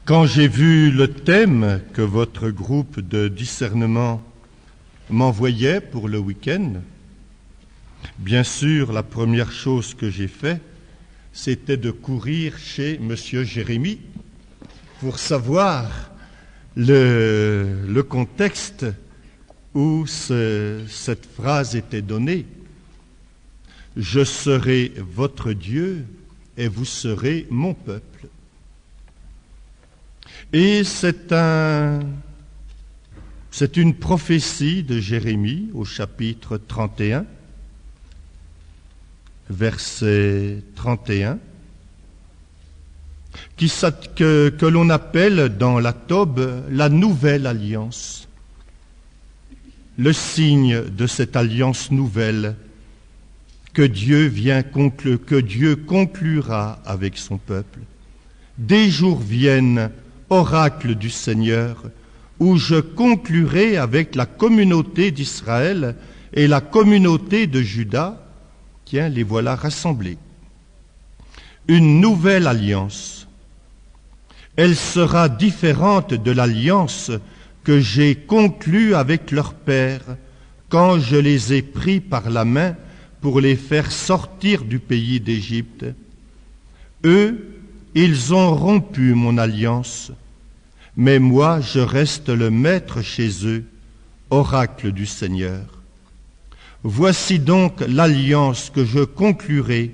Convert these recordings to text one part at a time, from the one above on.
Quand j'ai vu le thème que votre groupe de discernement m'envoyait pour le week-end, bien sûr, la première chose que j'ai fait, c'était de courir chez Monsieur Jérémie pour savoir le contexte où cette phrase était donnée. Je serai votre Dieu et vous serez mon peuple. Et c'est une prophétie de Jérémie au chapitre 31, verset 31, que l'on appelle dans la Tobe la nouvelle alliance. Le signe de cette alliance nouvelle que Dieu conclura avec son peuple. Des jours viennent, oracle du Seigneur, où je conclurai avec la communauté d'Israël et la communauté de Juda, tiens, les voilà rassemblés. Une nouvelle alliance. Elle sera différente de l'alliance que j'ai conclue avec leurs pères quand je les ai pris par la main pour les faire sortir du pays d'Égypte. Eux, ils ont rompu mon alliance, mais moi je reste le maître chez eux, oracle du Seigneur. Voici donc l'alliance que je conclurai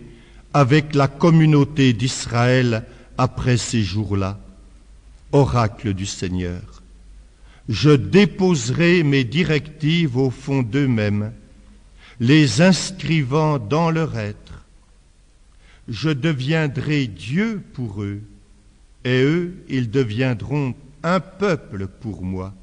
avec la communauté d'Israël après ces jours-là, oracle du Seigneur. Je déposerai mes directives au fond d'eux-mêmes, les inscrivant dans leur être. Je deviendrai Dieu pour eux, et eux, ils deviendront un peuple pour moi.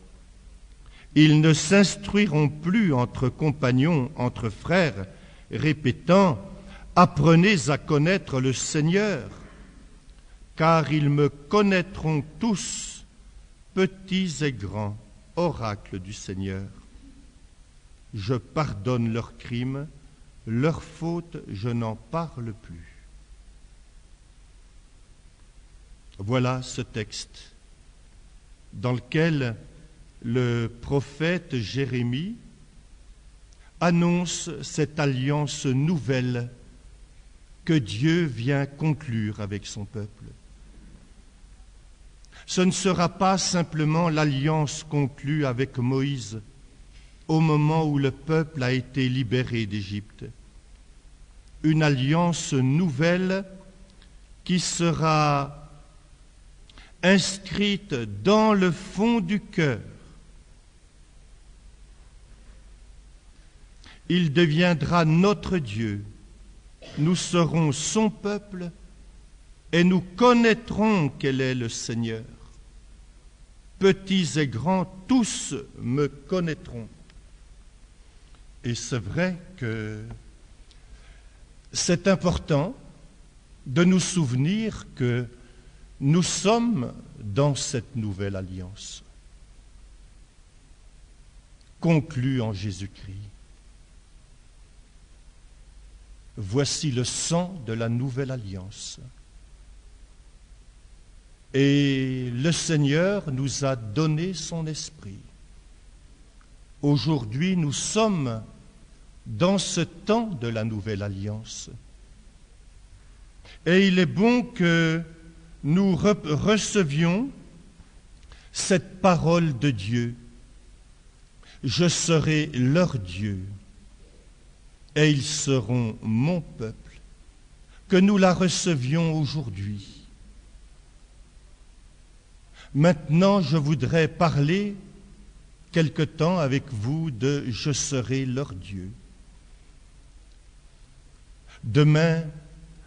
Ils ne s'instruiront plus entre compagnons, entre frères, répétant « Apprenez à connaître le Seigneur, car ils me connaîtront tous, petits et grands, oracle du Seigneur. Je pardonne leurs crimes, leurs fautes, je n'en parle plus. » Voilà ce texte dans lequel le prophète Jérémie annonce cette alliance nouvelle que Dieu vient conclure avec son peuple. Ce ne sera pas simplement l'alliance conclue avec Moïse au moment où le peuple a été libéré d'Égypte. Une alliance nouvelle qui sera inscrite dans le fond du cœur. Il deviendra notre Dieu. Nous serons son peuple et nous connaîtrons quel est le Seigneur. Petits et grands, tous me connaîtront. Et c'est vrai que c'est important de nous souvenir que nous sommes dans cette nouvelle alliance, conclue en Jésus-Christ. Voici le sang de la nouvelle alliance. Et le Seigneur nous a donné son esprit. Aujourd'hui, nous sommes dans ce temps de la nouvelle alliance. Et il est bon que nous recevions cette parole de Dieu. Je serai leur Dieu et ils seront mon peuple, que nous la recevions aujourd'hui. Maintenant, je voudrais parler quelque temps avec vous de « Je serai leur Dieu ». Demain,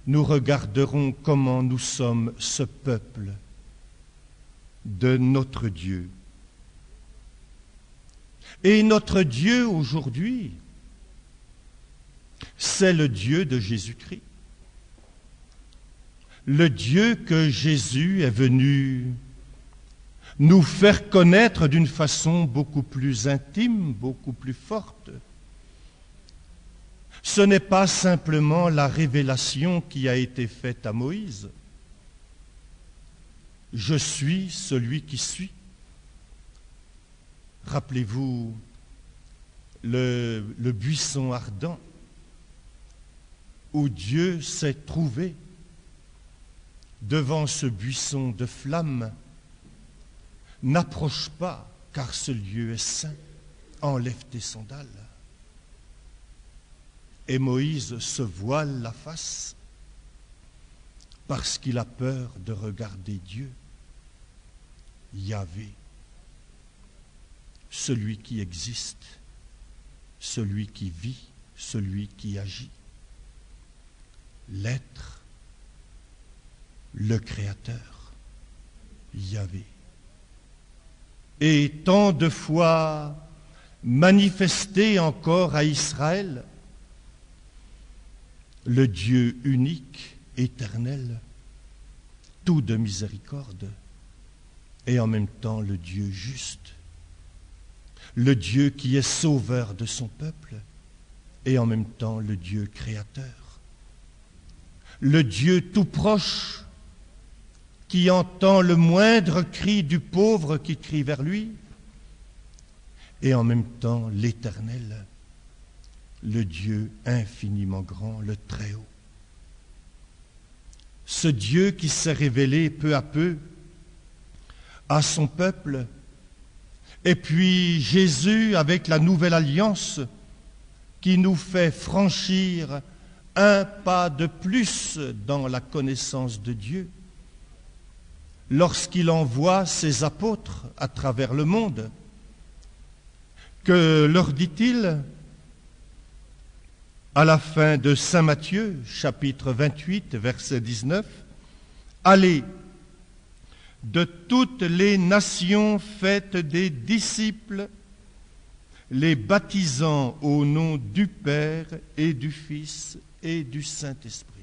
nous regarderons comment nous sommes ce peuple de notre Dieu. Et notre Dieu aujourd'hui, c'est le Dieu de Jésus-Christ. Le Dieu que Jésus est venu nous faire connaître d'une façon beaucoup plus intime, beaucoup plus forte. Ce n'est pas simplement la révélation qui a été faite à Moïse. je suis celui qui suis. Rappelez-vous le buisson ardent où Dieu s'est trouvé devant ce buisson de flammes. N'approche pas, car ce lieu est saint. Enlève tes sandales. Et Moïse se voile la face parce qu'il a peur de regarder Dieu, Yahvé, celui qui existe, celui qui vit, celui qui agit, l'être, le Créateur, Yahvé. Et tant de fois manifesté encore à Israël, le Dieu unique, éternel, tout de miséricorde, et en même temps le Dieu juste, le Dieu qui est sauveur de son peuple, et en même temps le Dieu créateur, le Dieu tout proche, qui entend le moindre cri du pauvre qui crie vers lui, et en même temps l'Éternel, le Dieu infiniment grand, le Très-Haut. Ce Dieu qui s'est révélé peu à peu à son peuple, et puis Jésus avec la nouvelle alliance qui nous fait franchir un pas de plus dans la connaissance de Dieu, lorsqu'il envoie ses apôtres à travers le monde. Que leur dit-il à la fin de Saint Matthieu, chapitre 28, verset 19, « Allez, de toutes les nations faites des disciples, les baptisant au nom du Père et du Fils et du Saint-Esprit. »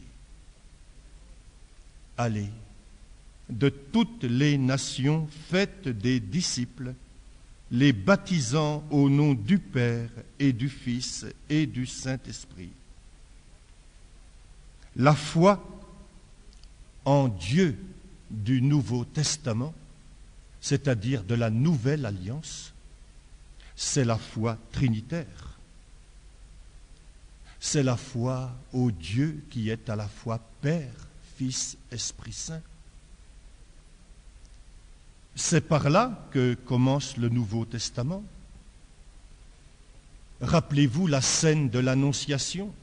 Allez, de toutes les nations faites des disciples, les baptisant au nom du Père et du Fils et du Saint-Esprit. La foi en Dieu du Nouveau Testament, c'est-à-dire de la Nouvelle Alliance, c'est la foi trinitaire. C'est la foi au Dieu qui est à la fois Père, Fils, Esprit Saint. C'est par là que commence le Nouveau Testament. Rappelez-vous la scène de l'Annonciation.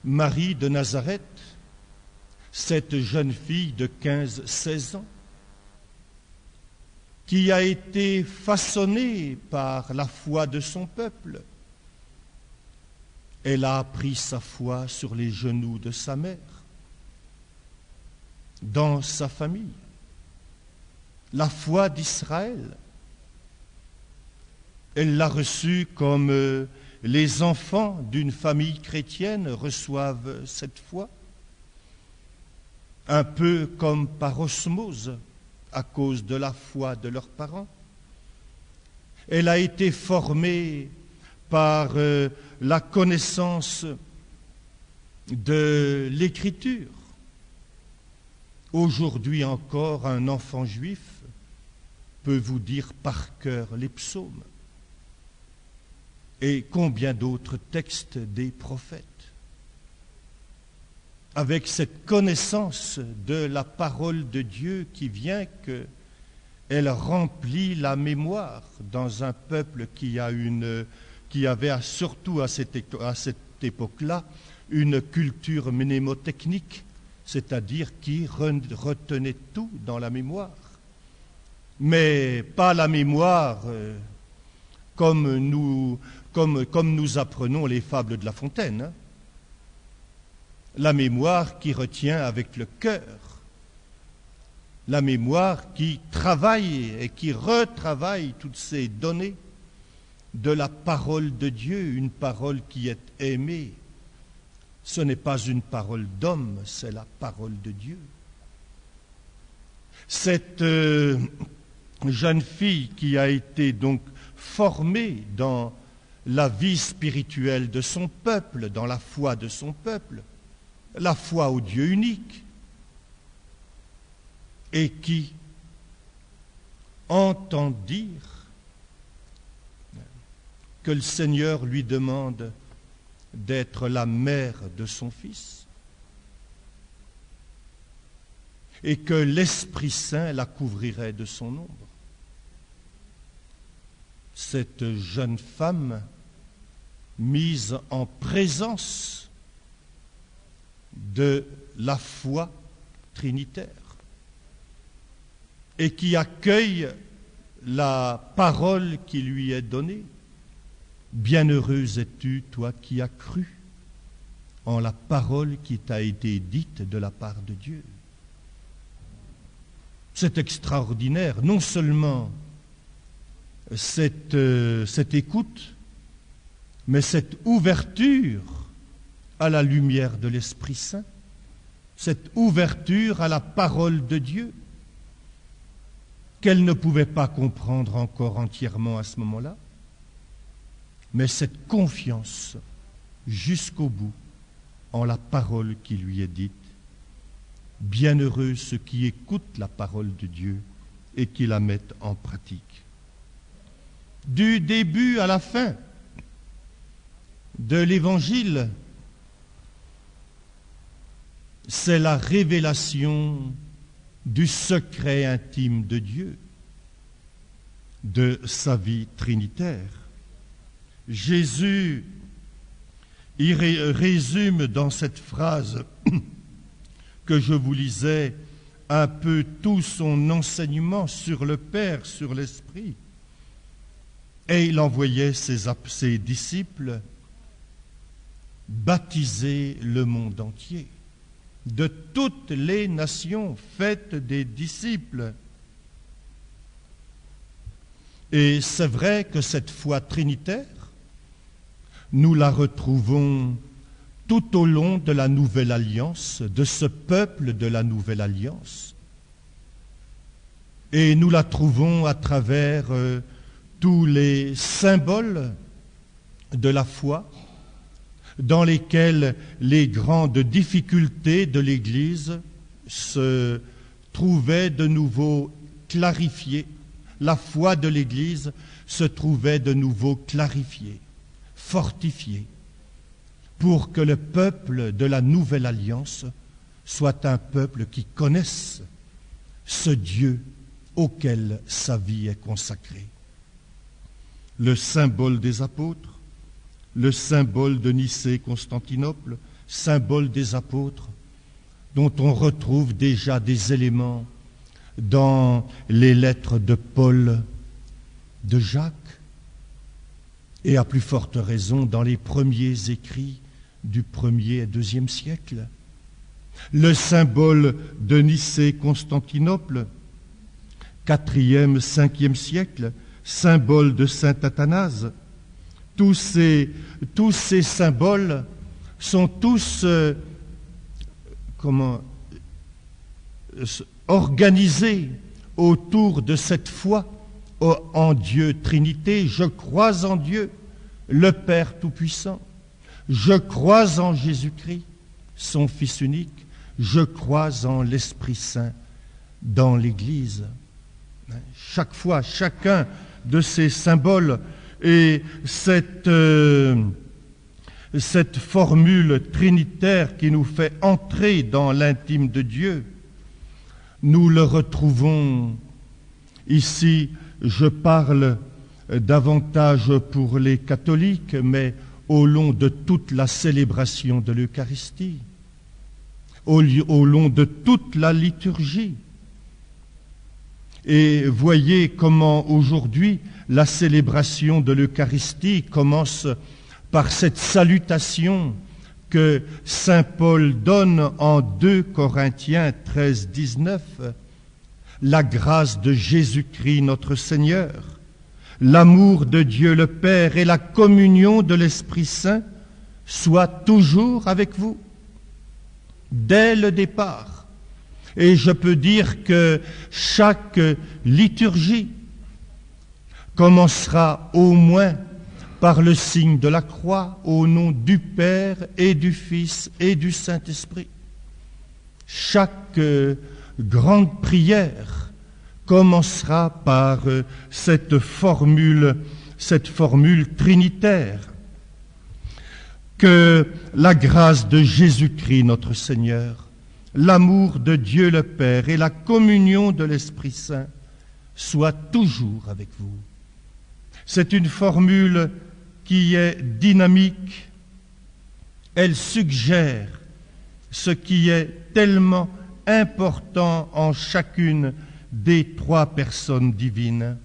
Marie de Nazareth, cette jeune fille de 15-16 ans, qui a été façonnée par la foi de son peuple. Elle a appris sa foi sur les genoux de sa mère, dans sa famille. La foi d'Israël, elle l'a reçue comme les enfants d'une famille chrétienne reçoivent cette foi, un peu comme par osmose, à cause de la foi de leurs parents. Elle a été formée par la connaissance de l'Écriture. Aujourd'hui encore, un enfant juif peut vous dire par cœur les psaumes et combien d'autres textes des prophètes. Avec cette connaissance de la parole de Dieu qui vient qu'elle remplit la mémoire dans un peuple qui avait surtout à cette époque-là une culture mnémotechnique, c'est-à-dire qui retenait tout dans la mémoire. Mais pas la mémoire comme nous apprenons les fables de La Fontaine, hein. La mémoire qui retient avec le cœur, la mémoire qui travaille et qui retravaille toutes ces données de la parole de Dieu, une parole qui est aimée. Ce n'est pas une parole d'homme, c'est la parole de Dieu. Cette jeune fille qui a été donc formée dans la vie spirituelle de son peuple, dans la foi de son peuple, la foi au Dieu unique, et qui entend dire que le Seigneur lui demande d'être la mère de son Fils et que l'Esprit Saint la couvrirait de son ombre. Cette jeune femme mise en présence de la foi trinitaire et qui accueille la parole qui lui est donnée. Bienheureuse es-tu, toi qui as cru en la parole qui t'a été dite de la part de Dieu. C'est extraordinaire, non seulement cette écoute, mais cette ouverture à la lumière de l'Esprit Saint, cette ouverture à la parole de Dieu, qu'elle ne pouvait pas comprendre encore entièrement à ce moment-là, mais cette confiance jusqu'au bout en la parole qui lui est dite. Bienheureux ceux qui écoutent la parole de Dieu et qui la mettent en pratique. Du début à la fin de l'Évangile, c'est la révélation du secret intime de Dieu, de sa vie trinitaire. Jésus y résume dans cette phrase que je vous lisais un peu tout son enseignement sur le Père, sur l'Esprit. Et il envoyait ses disciples baptiser le monde entier. De toutes les nations, faites des disciples. Et c'est vrai que cette foi trinitaire, nous la retrouvons tout au long de la Nouvelle Alliance, de ce peuple de la Nouvelle Alliance. Et nous la trouvons à travers tous les symboles de la foi, dans lesquels les grandes difficultés de l'Église se trouvaient de nouveau clarifiées. La foi de l'Église se trouvait de nouveau clarifiée, fortifiée, pour que le peuple de la Nouvelle Alliance soit un peuple qui connaisse ce Dieu auquel sa vie est consacrée. Le symbole des apôtres, le symbole de Nicée-Constantinople, symbole des apôtres, dont on retrouve déjà des éléments dans les lettres de Paul, de Jacques, et à plus forte raison dans les premiers écrits du 1er et 2e siècle. Le symbole de Nicée-Constantinople, 4e, 5e siècle, symbole de saint Athanase. Tous ces symboles sont tous organisés autour de cette foi en Dieu Trinité. Je crois en Dieu, le Père Tout-Puissant. Je crois en Jésus-Christ, son Fils unique. Je crois en l'Esprit Saint dans l'Église. Chaque fois, chacun de ces symboles et cette formule trinitaire qui nous fait entrer dans l'intime de Dieu, nous le retrouvons ici. Je parle davantage pour les catholiques, mais au long de toute la célébration de l'Eucharistie, au long de toute la liturgie. Et voyez comment aujourd'hui la célébration de l'Eucharistie commence par cette salutation que saint Paul donne en 2 Corinthiens 13, 19. La grâce de Jésus-Christ notre Seigneur, l'amour de Dieu le Père et la communion de l'Esprit Saint soient toujours avec vous, dès le départ. Et je peux dire que chaque liturgie commencera au moins par le signe de la croix au nom du Père et du Fils et du Saint-Esprit. Chaque grande prière commencera par cette formule trinitaire. Que la grâce de Jésus-Christ notre Seigneur, l'amour de Dieu le Père et la communion de l'Esprit Saint soient toujours avec vous. C'est une formule qui est dynamique. Elle suggère ce qui est tellement important en chacune des trois personnes divines,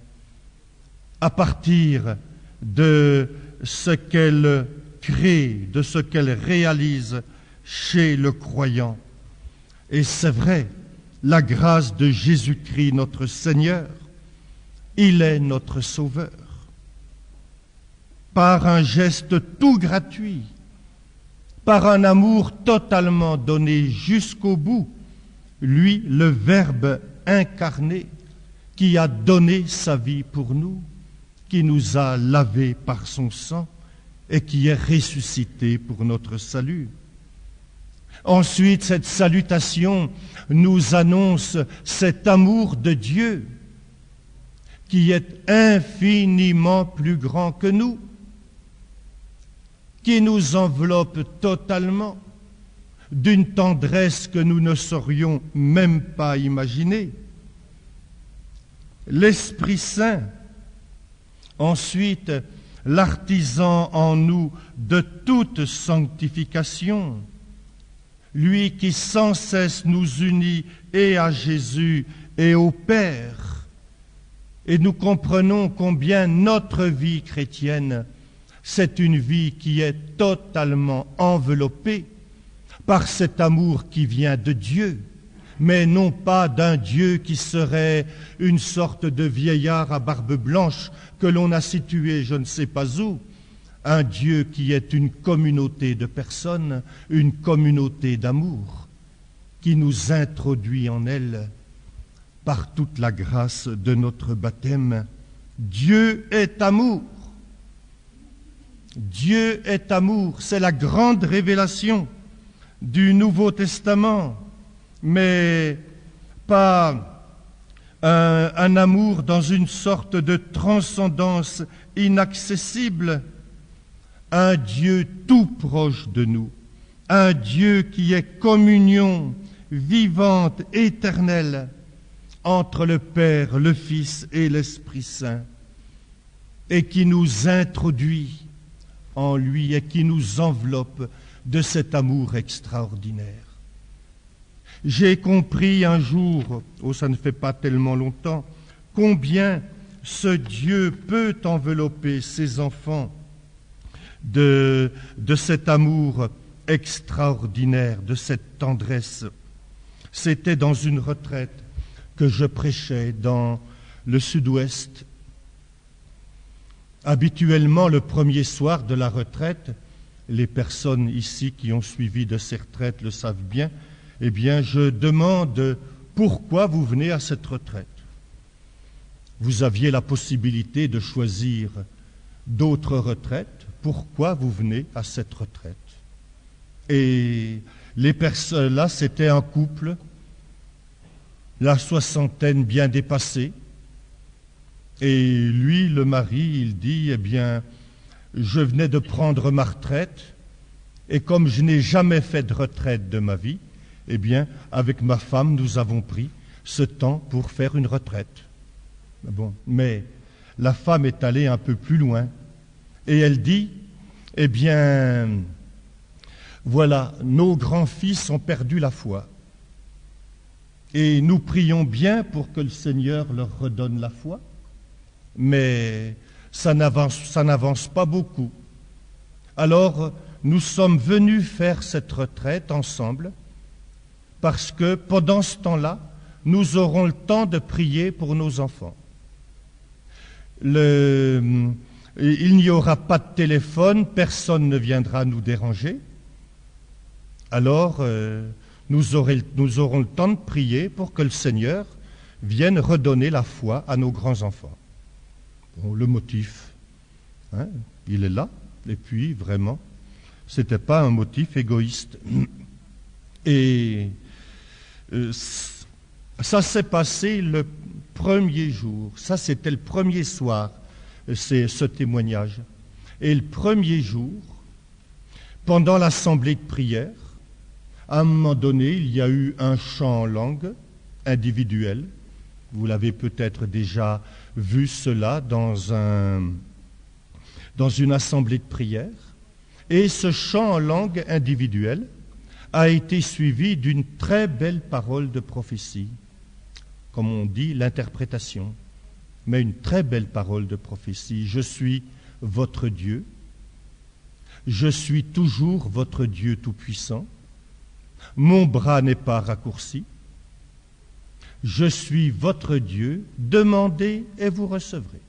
à partir de ce qu'elle crée, de ce qu'elle réalise chez le croyant. Et c'est vrai, la grâce de Jésus-Christ notre Seigneur, il est notre Sauveur. Par un geste tout gratuit, par un amour totalement donné jusqu'au bout, lui, le Verbe incarné, qui a donné sa vie pour nous, qui nous a lavés par son sang et qui est ressuscité pour notre salut. Ensuite, cette salutation nous annonce cet amour de Dieu qui est infiniment plus grand que nous, qui nous enveloppe totalement d'une tendresse que nous ne saurions même pas imaginer. L'Esprit Saint, ensuite, l'artisan en nous de toute sanctification, lui qui sans cesse nous unit et à Jésus et au Père. Et nous comprenons combien notre vie chrétienne, c'est une vie qui est totalement enveloppée par cet amour qui vient de Dieu, mais non pas d'un Dieu qui serait une sorte de vieillard à barbe blanche que l'on a situé je ne sais pas où, un Dieu qui est une communauté de personnes, une communauté d'amour, qui nous introduit en elle par toute la grâce de notre baptême. Dieu est amour. Dieu est amour, c'est la grande révélation du Nouveau Testament, mais pas un amour dans une sorte de transcendance inaccessible, un Dieu tout proche de nous, un Dieu qui est communion vivante, éternelle, entre le Père, le Fils et l'Esprit Saint, et qui nous introduit en lui et qui nous enveloppe de cet amour extraordinaire. J'ai compris un jour, ça ne fait pas tellement longtemps, combien ce Dieu peut envelopper ses enfants de cet amour extraordinaire, de cette tendresse. C'était dans une retraite que je prêchais dans le sud-ouest. Habituellement, le premier soir de la retraite, les personnes ici qui ont suivi de ces retraites le savent bien, eh bien, je demande pourquoi vous venez à cette retraite. Vous aviez la possibilité de choisir d'autres retraites. Pourquoi vous venez à cette retraite? Et les personnes là, c'était un couple, la soixantaine bien dépassée. Et lui, le mari, il dit, eh bien, je venais de prendre ma retraite, et comme je n'ai jamais fait de retraite de ma vie, eh bien, avec ma femme, nous avons pris ce temps pour faire une retraite. Bon, mais la femme est allée un peu plus loin, et elle dit, eh bien, voilà, nos grands-fils ont perdu la foi, et nous prions bien pour que le Seigneur leur redonne la foi, mais ça n'avance pas beaucoup. Alors, nous sommes venus faire cette retraite ensemble parce que pendant ce temps-là, nous aurons le temps de prier pour nos enfants. Il n'y aura pas de téléphone, personne ne viendra nous déranger. Alors, nous aurons le temps de prier pour que le Seigneur vienne redonner la foi à nos grands-enfants. Bon, le motif, hein, il est là, et puis vraiment, ce n'était pas un motif égoïste. Et Ça s'est passé le premier jour. Ça, c'était le premier soir, c'est ce témoignage. Et le premier jour, pendant l'assemblée de prière, à un moment donné, il y a eu un chant en langue individuel. Vous l'avez peut-être déjà vu cela dans une assemblée de prière. Et ce chant en langue individuelle a été suivi d'une très belle parole de prophétie, comme on dit, l'interprétation, mais une très belle parole de prophétie. Je suis votre Dieu, je suis toujours votre Dieu tout-puissant, mon bras n'est pas raccourci, je suis votre Dieu, demandez et vous recevrez.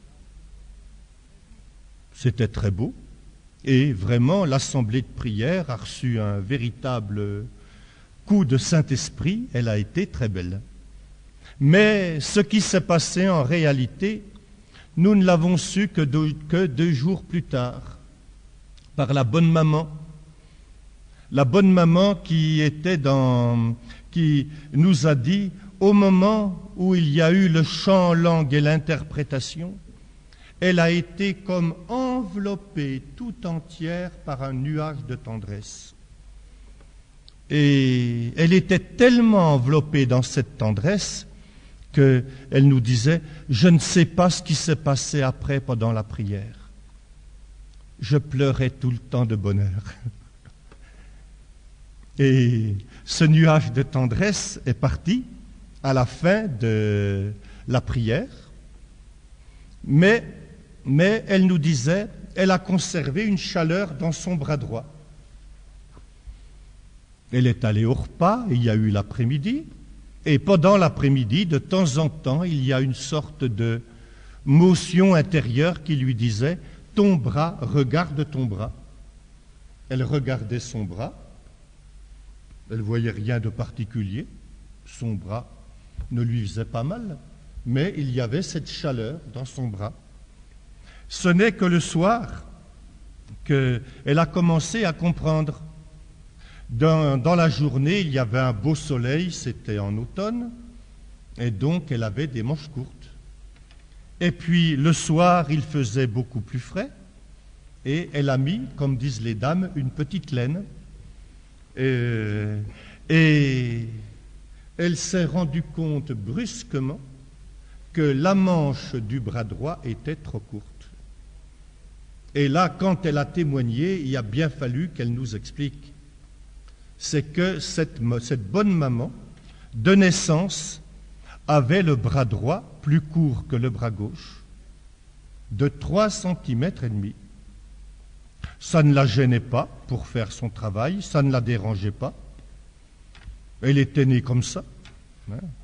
C'était très beau, et vraiment l'assemblée de prière a reçu un véritable coup de Saint-Esprit, elle a été très belle. Mais ce qui s'est passé en réalité, nous ne l'avons su que 2 jours plus tard, par la bonne maman. La bonne maman qui nous a dit, au moment où il y a eu le chant en langue et l'interprétation, elle a été comme enveloppée tout entière par un nuage de tendresse. Et elle était tellement enveloppée dans cette tendresse qu'elle nous disait, je ne sais pas ce qui s'est passé après pendant la prière. Je pleurais tout le temps de bonheur. Et ce nuage de tendresse est parti à la fin de la prière, mais elle nous disait, elle a conservé une chaleur dans son bras droit. Elle est allée au repas, il y a eu l'après-midi, et pendant l'après-midi, de temps en temps, il y a une sorte de motion intérieure qui lui disait, ton bras, regarde ton bras. Elle regardait son bras, elle ne voyait rien de particulier, son bras ne lui faisait pas mal, mais il y avait cette chaleur dans son bras. Ce n'est que le soir qu'elle a commencé à comprendre. Dans la journée, il y avait un beau soleil, c'était en automne, et donc elle avait des manches courtes. Et puis le soir, il faisait beaucoup plus frais, et elle a mis, comme disent les dames, une petite laine. Et elle s'est rendue compte brusquement que la manche du bras droit était trop courte. Et là, quand elle a témoigné, il a bien fallu qu'elle nous explique. C'est que cette bonne maman, de naissance, avait le bras droit plus court que le bras gauche, de 3,5 cm. Ça ne la gênait pas pour faire son travail, ça ne la dérangeait pas. Elle était née comme ça,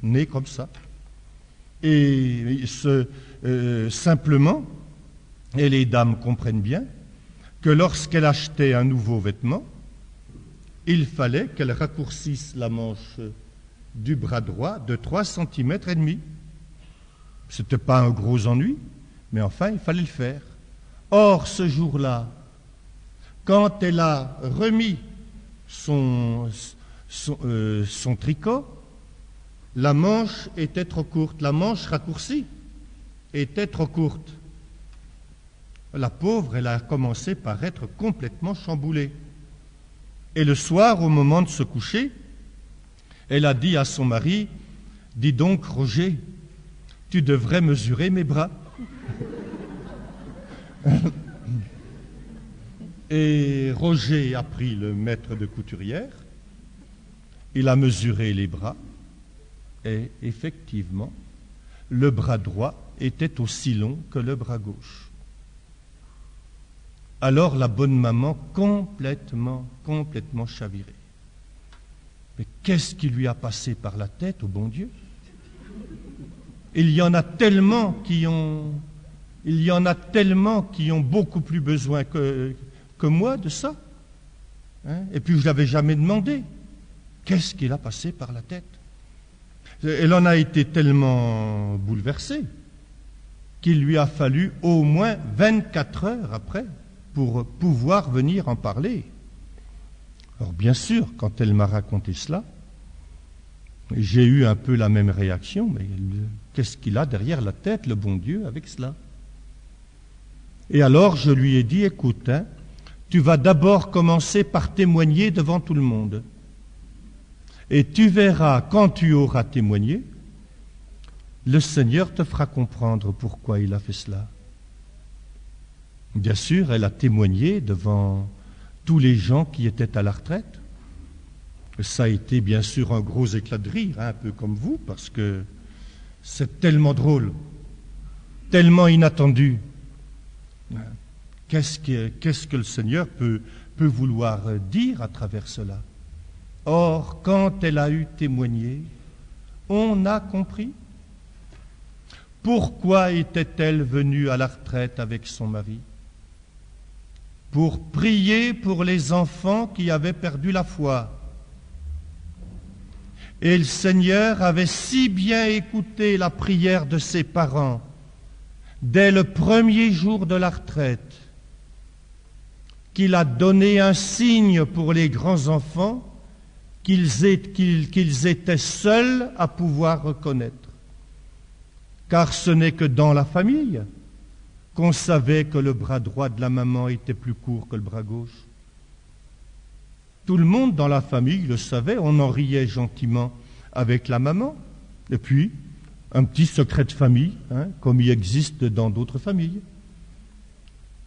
née comme ça. Et simplement, et les dames comprennent bien, que lorsqu'elle achetait un nouveau vêtement, il fallait qu'elle raccourcisse la manche du bras droit de 3,5 cm. Ce n'était pas un gros ennui, mais enfin, il fallait le faire. Or, ce jour-là, quand elle a remis son tricot, la manche était trop courte. La manche raccourcie était trop courte. La pauvre, elle a commencé par être complètement chamboulée. Et le soir, au moment de se coucher, elle a dit à son mari, « Dis donc, Roger, tu devrais mesurer mes bras. » Et Roger a pris le maître de couturière, il a mesuré les bras, et effectivement, le bras droit était aussi long que le bras gauche. Alors la bonne maman, complètement chavirée. Mais qu'est-ce qui lui a passé par la tête au bon Dieu? Il y en a tellement qui ont beaucoup plus besoin que moi de ça. Et puis je ne l'avais jamais demandé. Qu'est-ce qu'il a passé par la tête? Elle en a été tellement bouleversée qu'il lui a fallu au moins 24 heures après pour pouvoir venir en parler. Alors bien sûr, quand elle m'a raconté cela, J'ai eu un peu la même réaction, mais qu'est-ce qu'il a derrière la tête, le bon Dieu, avec cela? Et alors je lui ai dit, écoute, tu vas d'abord commencer par témoigner devant tout le monde. Et tu verras, quand tu auras témoigné, le Seigneur te fera comprendre pourquoi il a fait cela. Bien sûr, elle a témoigné devant tous les gens qui étaient à la retraite. Ça a été bien sûr un gros éclat de rire, un peu comme vous, parce que c'est tellement drôle, tellement inattendu. Qu'est-ce que le Seigneur peut vouloir dire à travers cela? Or, quand elle a eu témoigné, on a compris. Pourquoi était-elle venue à la retraite avec son mari? Pour prier pour les enfants qui avaient perdu la foi. Et le Seigneur avait si bien écouté la prière de ses parents dès le premier jour de la retraite qu'il a donné un signe pour les grands-enfants qu'ils étaient seuls à pouvoir reconnaître. Car ce n'est que dans la famille qu'on savait que le bras droit de la maman était plus court que le bras gauche. Tout le monde dans la famille le savait, on en riait gentiment avec la maman. Et puis, un petit secret de famille, comme il existe dans d'autres familles.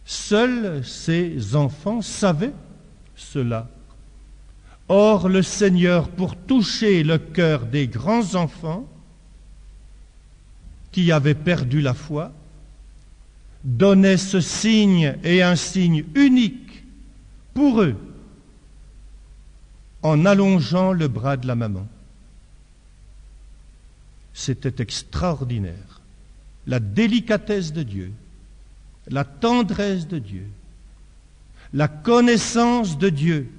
Seuls ces enfants savaient cela. Or, le Seigneur, pour toucher le cœur des grands enfants qui avaient perdu la foi, donnait ce signe et un signe unique pour eux, en allongeant le bras de la maman. C'était extraordinaire. La délicatesse de Dieu, la tendresse de Dieu, la connaissance de Dieu.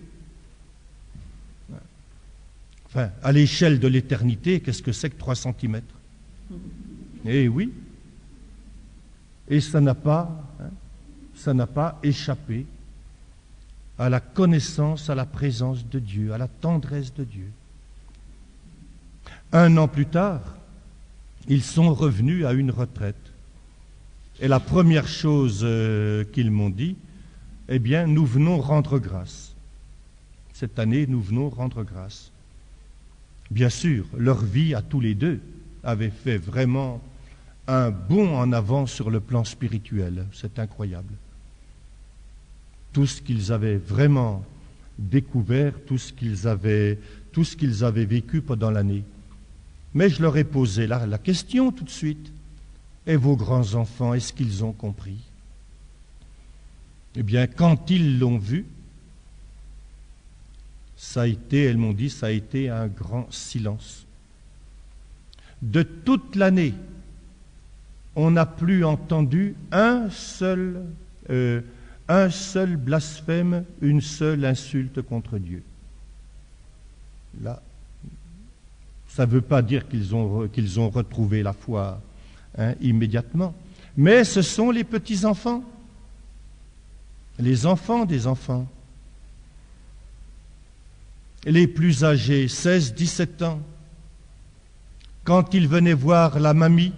Enfin, à l'échelle de l'éternité, qu'est-ce que c'est que 3 centimètres? Eh oui. Et ça n'a pas échappé à la connaissance, à la présence de Dieu, à la tendresse de Dieu. 1 an plus tard, ils sont revenus à une retraite. Et la première chose qu'ils m'ont dit, eh bien, nous venons rendre grâce. Cette année, nous venons rendre grâce. Bien sûr, leur vie à tous les deux avait fait vraiment un bond en avant sur le plan spirituel. C'est incroyable. Tout ce qu'ils avaient vraiment découvert, tout ce qu'ils avaient vécu pendant l'année. Mais je leur ai posé la question tout de suite. Et vos grands-enfants, est-ce qu'ils ont compris? Eh bien, quand ils l'ont vu, elles m'ont dit, ça a été un grand silence. De toute l'année, on n'a plus entendu un seul blasphème, une seule insulte contre Dieu. Là, ça ne veut pas dire qu'ils ont retrouvé la foi immédiatement, mais ce sont les petits-enfants, les enfants des enfants, les plus âgés, 16, 17 ans, quand ils venaient voir la mamie,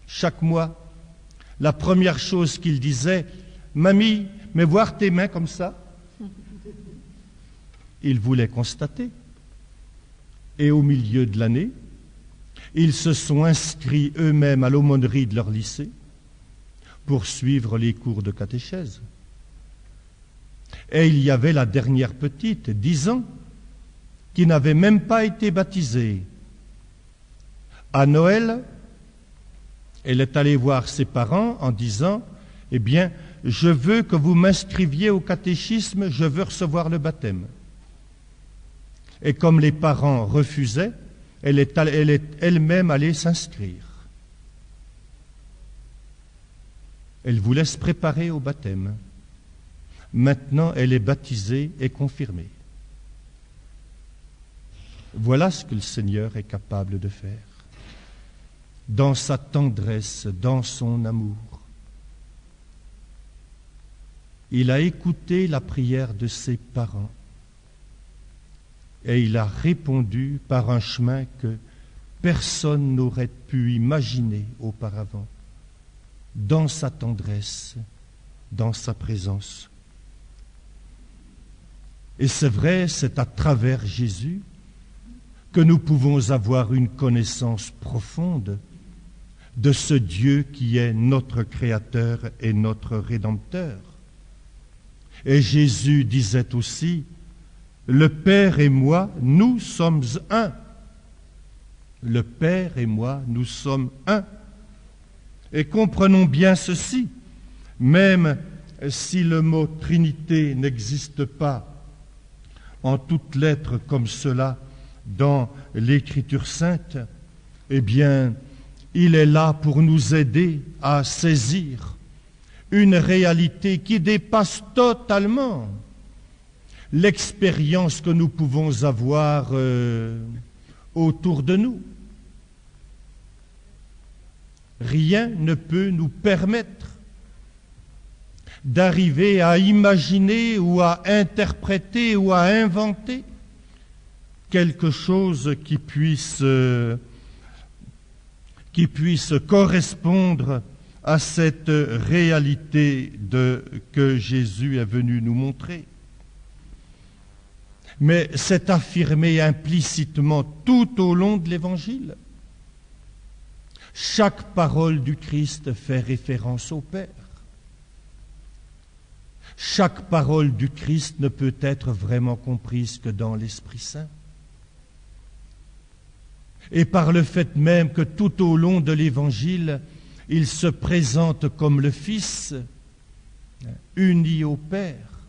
chaque mois, la première chose qu'ils disaient, « Mamie, mais voir tes mains comme ça ?» Ils voulaient constater. Et au milieu de l'année, ils se sont inscrits eux-mêmes à l'aumônerie de leur lycée pour suivre les cours de catéchèse. Et il y avait la dernière petite, 10 ans, qui n'avait même pas été baptisée. À Noël, elle est allée voir ses parents en disant, « Eh bien, je veux que vous m'inscriviez au catéchisme, je veux recevoir le baptême. » Et comme les parents refusaient, elle est elle-même allée s'inscrire. Elle voulait se préparer au baptême. Maintenant, elle est baptisée et confirmée. Voilà ce que le Seigneur est capable de faire. Dans sa tendresse, dans son amour. Il a écouté la prière de ses parents. et il a répondu par un chemin que personne n'aurait pu imaginer auparavant, dans sa tendresse, dans sa présence. Et c'est vrai, c'est à travers Jésus que nous pouvons avoir une connaissance profonde de ce Dieu qui est notre Créateur et notre Rédempteur. Et Jésus disait aussi, « Le Père et moi, nous sommes un. » Le Père et moi, nous sommes un. Et comprenons bien ceci, même si le mot Trinité n'existe pas en toutes lettres comme cela dans l'Écriture sainte, eh bien, il est là pour nous aider à saisir une réalité qui dépasse totalement l'expérience que nous pouvons avoir autour de nous. Rien ne peut nous permettre d'arriver à imaginer ou à interpréter ou à inventer quelque chose qui puisse correspondre à cette réalité que Jésus est venu nous montrer. Mais c'est affirmé implicitement tout au long de l'Évangile. Chaque parole du Christ fait référence au Père. Chaque parole du Christ ne peut être vraiment comprise que dans l'Esprit Saint. Et par le fait même que tout au long de l'Évangile, il se présente comme le Fils, uni au Père,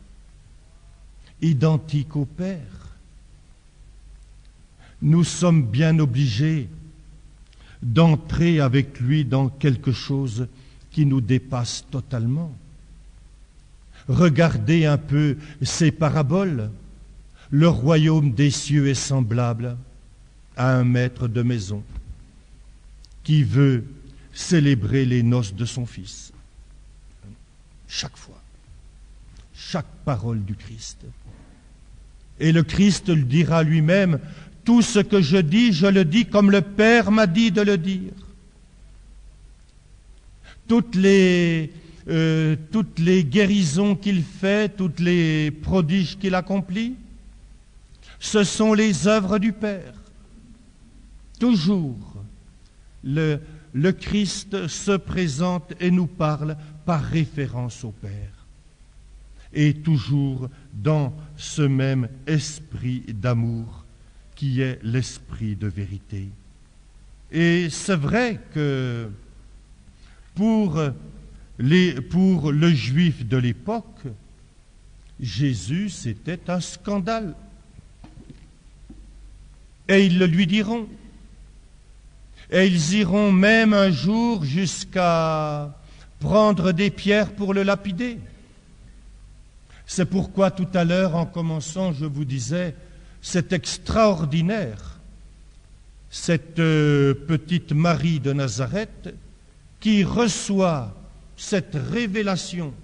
identique au Père. Nous sommes bien obligés d'entrer avec lui dans quelque chose qui nous dépasse totalement. Regardez un peu ces paraboles. Le royaume des cieux est semblable à un maître de maison qui veut célébrer les noces de son fils. Chaque fois, chaque parole du Christ. Et le Christ le dira lui-même, tout ce que je dis, je le dis comme le Père m'a dit de le dire. Toutes les guérisons qu'il fait, tous les prodiges qu'il accomplit, ce sont les œuvres du Père. Toujours, le Christ se présente et nous parle par référence au Père. Et toujours dans ce même esprit d'amour qui est l'esprit de vérité. Et c'est vrai que pour le juif de l'époque, Jésus, c'était un scandale. Et ils le lui diront. Et ils iront même un jour jusqu'à prendre des pierres pour le lapider. C'est pourquoi tout à l'heure, en commençant, je vous disais, c'est extraordinaire, cette petite Marie de Nazareth qui reçoit cette révélation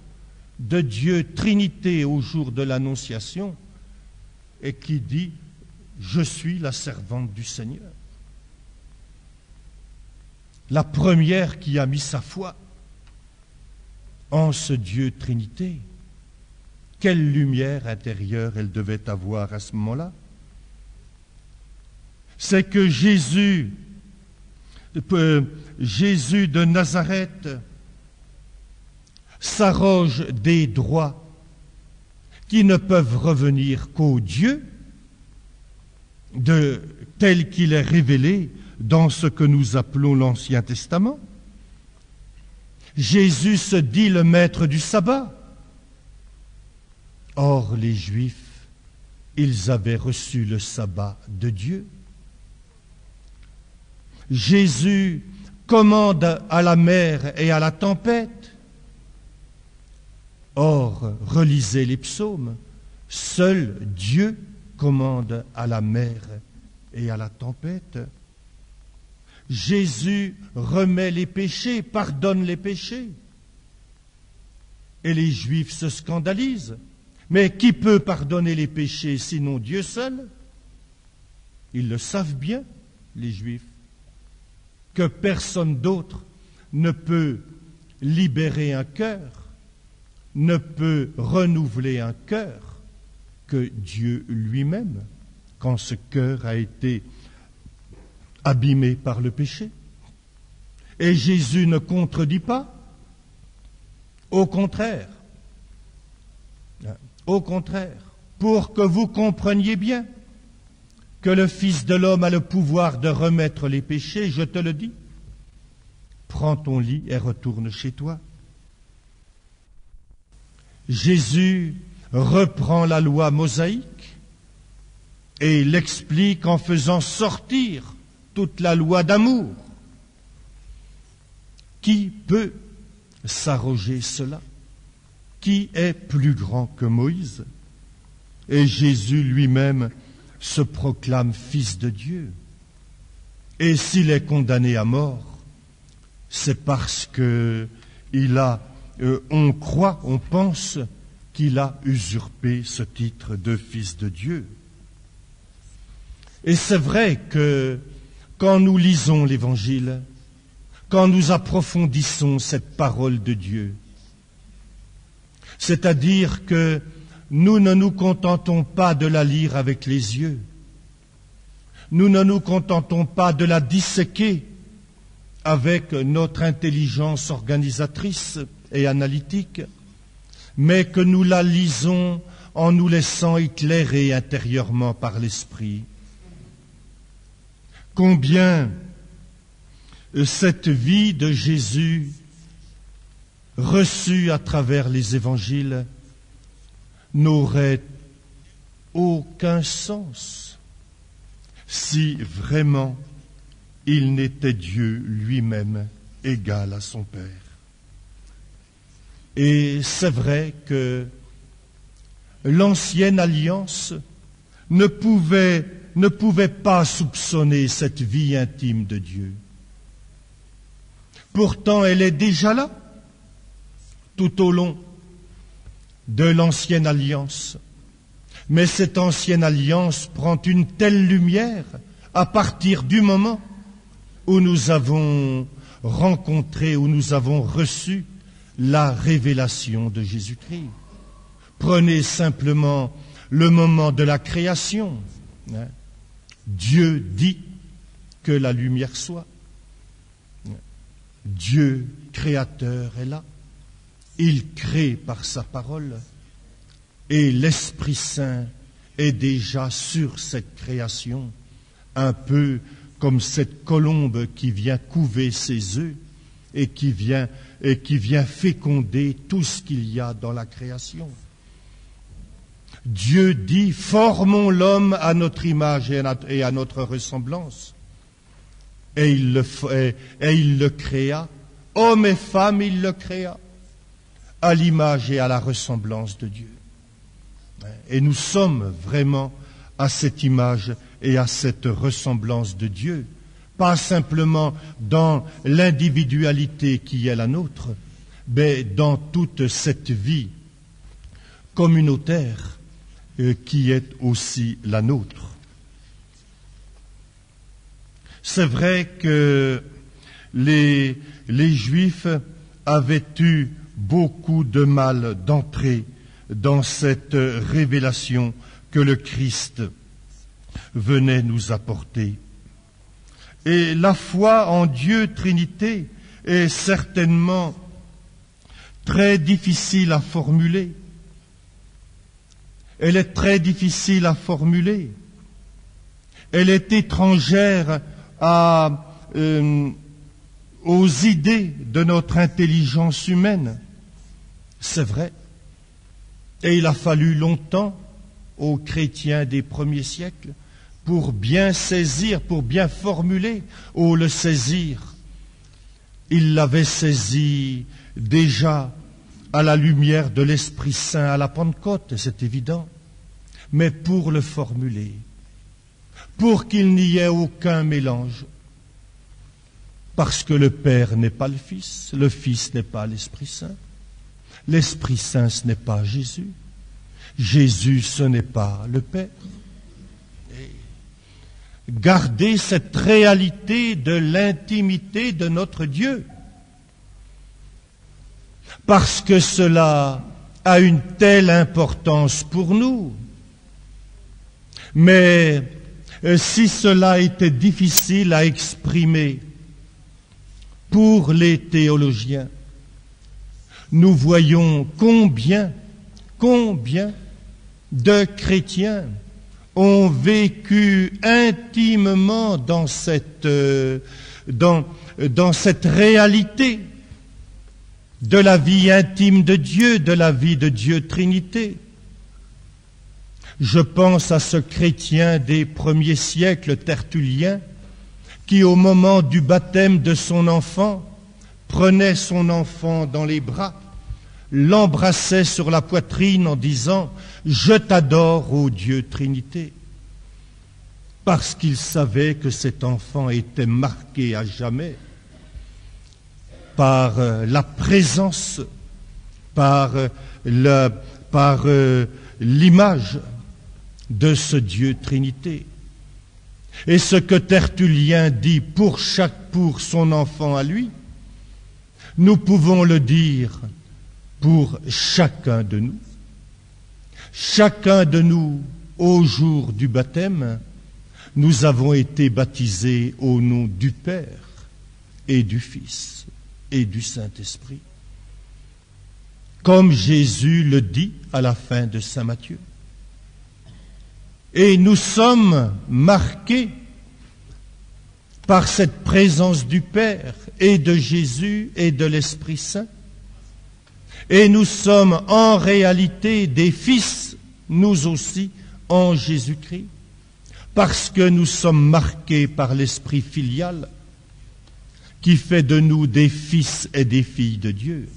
de Dieu Trinité au jour de l'Annonciation et qui dit « Je suis la servante du Seigneur ». La première qui a mis sa foi en ce Dieu Trinité. Quelle lumière intérieure elle devait avoir à ce moment-là. C'est que Jésus de Nazareth s'arroge des droits qui ne peuvent revenir qu'au Dieu tel qu'il est révélé dans ce que nous appelons l'Ancien Testament. Jésus se dit le maître du sabbat. Or, les Juifs, ils avaient reçu le sabbat de Dieu. Jésus commande à la mer et à la tempête. Or, relisez les psaumes, seul Dieu commande à la mer et à la tempête. Jésus remet les péchés, pardonne les péchés. Et les Juifs se scandalisent. Mais qui peut pardonner les péchés sinon Dieu seul? Ils le savent bien, les Juifs, que personne d'autre ne peut libérer un cœur, ne peut renouveler un cœur que Dieu lui-même, quand ce cœur a été abîmé par le péché. Et Jésus ne contredit pas. Au contraire, pour que vous compreniez bien que le Fils de l'homme a le pouvoir de remettre les péchés, je te le dis, prends ton lit et retourne chez toi. Jésus reprend la loi mosaïque et l'explique en faisant sortir toute la loi d'amour. Qui peut s'arroger cela? Qui est plus grand que Moïse? Et Jésus lui-même se proclame fils de Dieu. Et s'il est condamné à mort, c'est parce que on croit, on pense qu'il a usurpé ce titre de fils de Dieu. Et c'est vrai que quand nous lisons l'Évangile, quand nous approfondissons cette parole de Dieu, c'est-à-dire que nous ne nous contentons pas de la lire avec les yeux, nous ne nous contentons pas de la disséquer avec notre intelligence organisatrice et analytique, mais que nous la lisons en nous laissant éclairer intérieurement par l'Esprit. Combien cette vie de Jésus reçue à travers les évangiles n'aurait aucun sens si vraiment il n'était Dieu lui-même égal à son Père. Et c'est vrai que l'ancienne alliance ne pouvait pas soupçonner cette vie intime de Dieu. Pourtant, elle est déjà là, tout au long de l'ancienne alliance. Mais cette ancienne alliance prend une telle lumière à partir du moment où nous avons rencontré, où nous avons reçu la révélation de Jésus-Christ. Prenez simplement le moment de la création. Dieu dit que la lumière soit. Dieu créateur est là. Il crée par sa parole. Et l'Esprit Saint est déjà sur cette création, un peu comme cette colombe qui vient couver ses œufs et qui vient féconder tout ce qu'il y a dans la création. Dieu dit, formons l'homme à notre image et à notre ressemblance. Et il le créa, homme et femme, il le créa, à l'image et à la ressemblance de Dieu. Et nous sommes vraiment à cette image et à cette ressemblance de Dieu, pas simplement dans l'individualité qui est la nôtre, mais dans toute cette vie communautaire qui est aussi la nôtre. C'est vrai que les Juifs avaient eu beaucoup de mal d'entrer dans cette révélation que le Christ venait nous apporter. Et la foi en Dieu Trinité est certainement très difficile à formuler. Elle est très difficile à formuler. Elle est étrangère aux idées de notre intelligence humaine. C'est vrai. Et il a fallu longtemps aux chrétiens des premiers siècles pour bien saisir, pour bien formuler, le saisir. Ils l'avaient saisi déjà à la lumière de l'Esprit Saint à la Pentecôte, c'est évident. Mais pour le formuler, pour qu'il n'y ait aucun mélange, parce que le Père n'est pas le Fils n'est pas l'Esprit Saint, l'Esprit Saint ce n'est pas Jésus, Jésus ce n'est pas le Père. Et garder cette réalité de l'intimité de notre Dieu. Parce que cela a une telle importance pour nous. Mais si cela était difficile à exprimer pour les théologiens, nous voyons combien de chrétiens ont vécu intimement dans cette réalité de la vie intime de Dieu, de la vie de Dieu Trinité. Je pense à ce chrétien des premiers siècles, Tertullien, qui au moment du baptême de son enfant, prenait son enfant dans les bras, l'embrassait sur la poitrine en disant « Je t'adore, ô Dieu Trinité », parce qu'il savait que cet enfant était marqué à jamais par la présence, par l'image de ce Dieu Trinité. Et ce que Tertullien dit pour son enfant à lui, nous pouvons le dire pour chacun de nous. Chacun de nous, au jour du baptême, nous avons été baptisés au nom du Père et du Fils et du Saint-Esprit, comme Jésus le dit à la fin de Saint Matthieu. Et nous sommes marqués par cette présence du Père et de Jésus et de l'Esprit Saint. Et nous sommes en réalité des fils, nous aussi, en Jésus-Christ, parce que nous sommes marqués par l'Esprit filial qui fait de nous des fils et des filles de Dieu.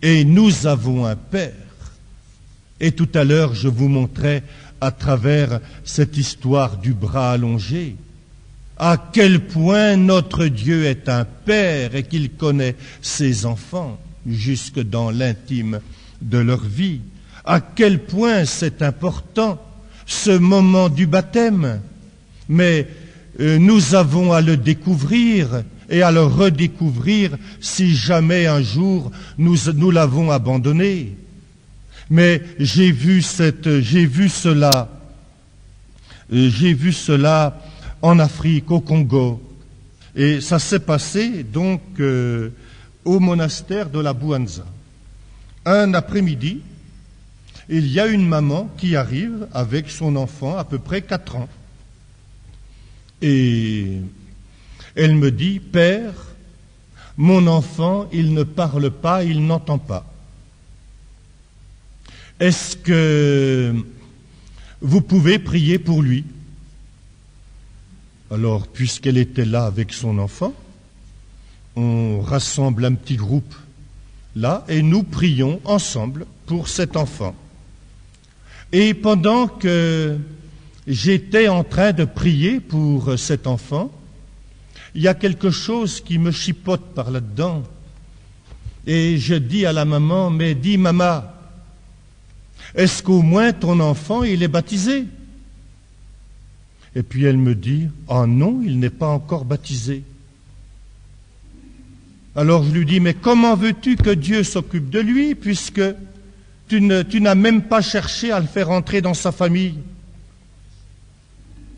Et nous avons un Père. Et tout à l'heure, je vous montrais à travers cette histoire du bras allongé à quel point notre Dieu est un Père et qu'il connaît ses enfants jusque dans l'intime de leur vie. À quel point c'est important ce moment du baptême. Mais nous avons à le découvrir et à le redécouvrir si jamais un jour nous l'avons abandonné. Mais j'ai vu cela en Afrique, au Congo, et ça s'est passé donc au monastère de la Bouanza. Un après-midi, il y a une maman qui arrive avec son enfant, à peu près 4 ans, et elle me dit, « Père, mon enfant, il ne parle pas, il n'entend pas. Est-ce que vous pouvez prier pour lui ?» Alors, puisqu'elle était là avec son enfant, on rassemble un petit groupe là et nous prions ensemble pour cet enfant. Et pendant que j'étais en train de prier pour cet enfant, il y a quelque chose qui me chipote par là-dedans. Et je dis à la maman, « Mais dis, maman, est-ce qu'au moins ton enfant, il est baptisé ?» Et puis elle me dit, « Ah non, il n'est pas encore baptisé. » Alors je lui dis, « Mais comment veux-tu que Dieu s'occupe de lui puisque tu n'as même pas cherché à le faire entrer dans sa famille ?»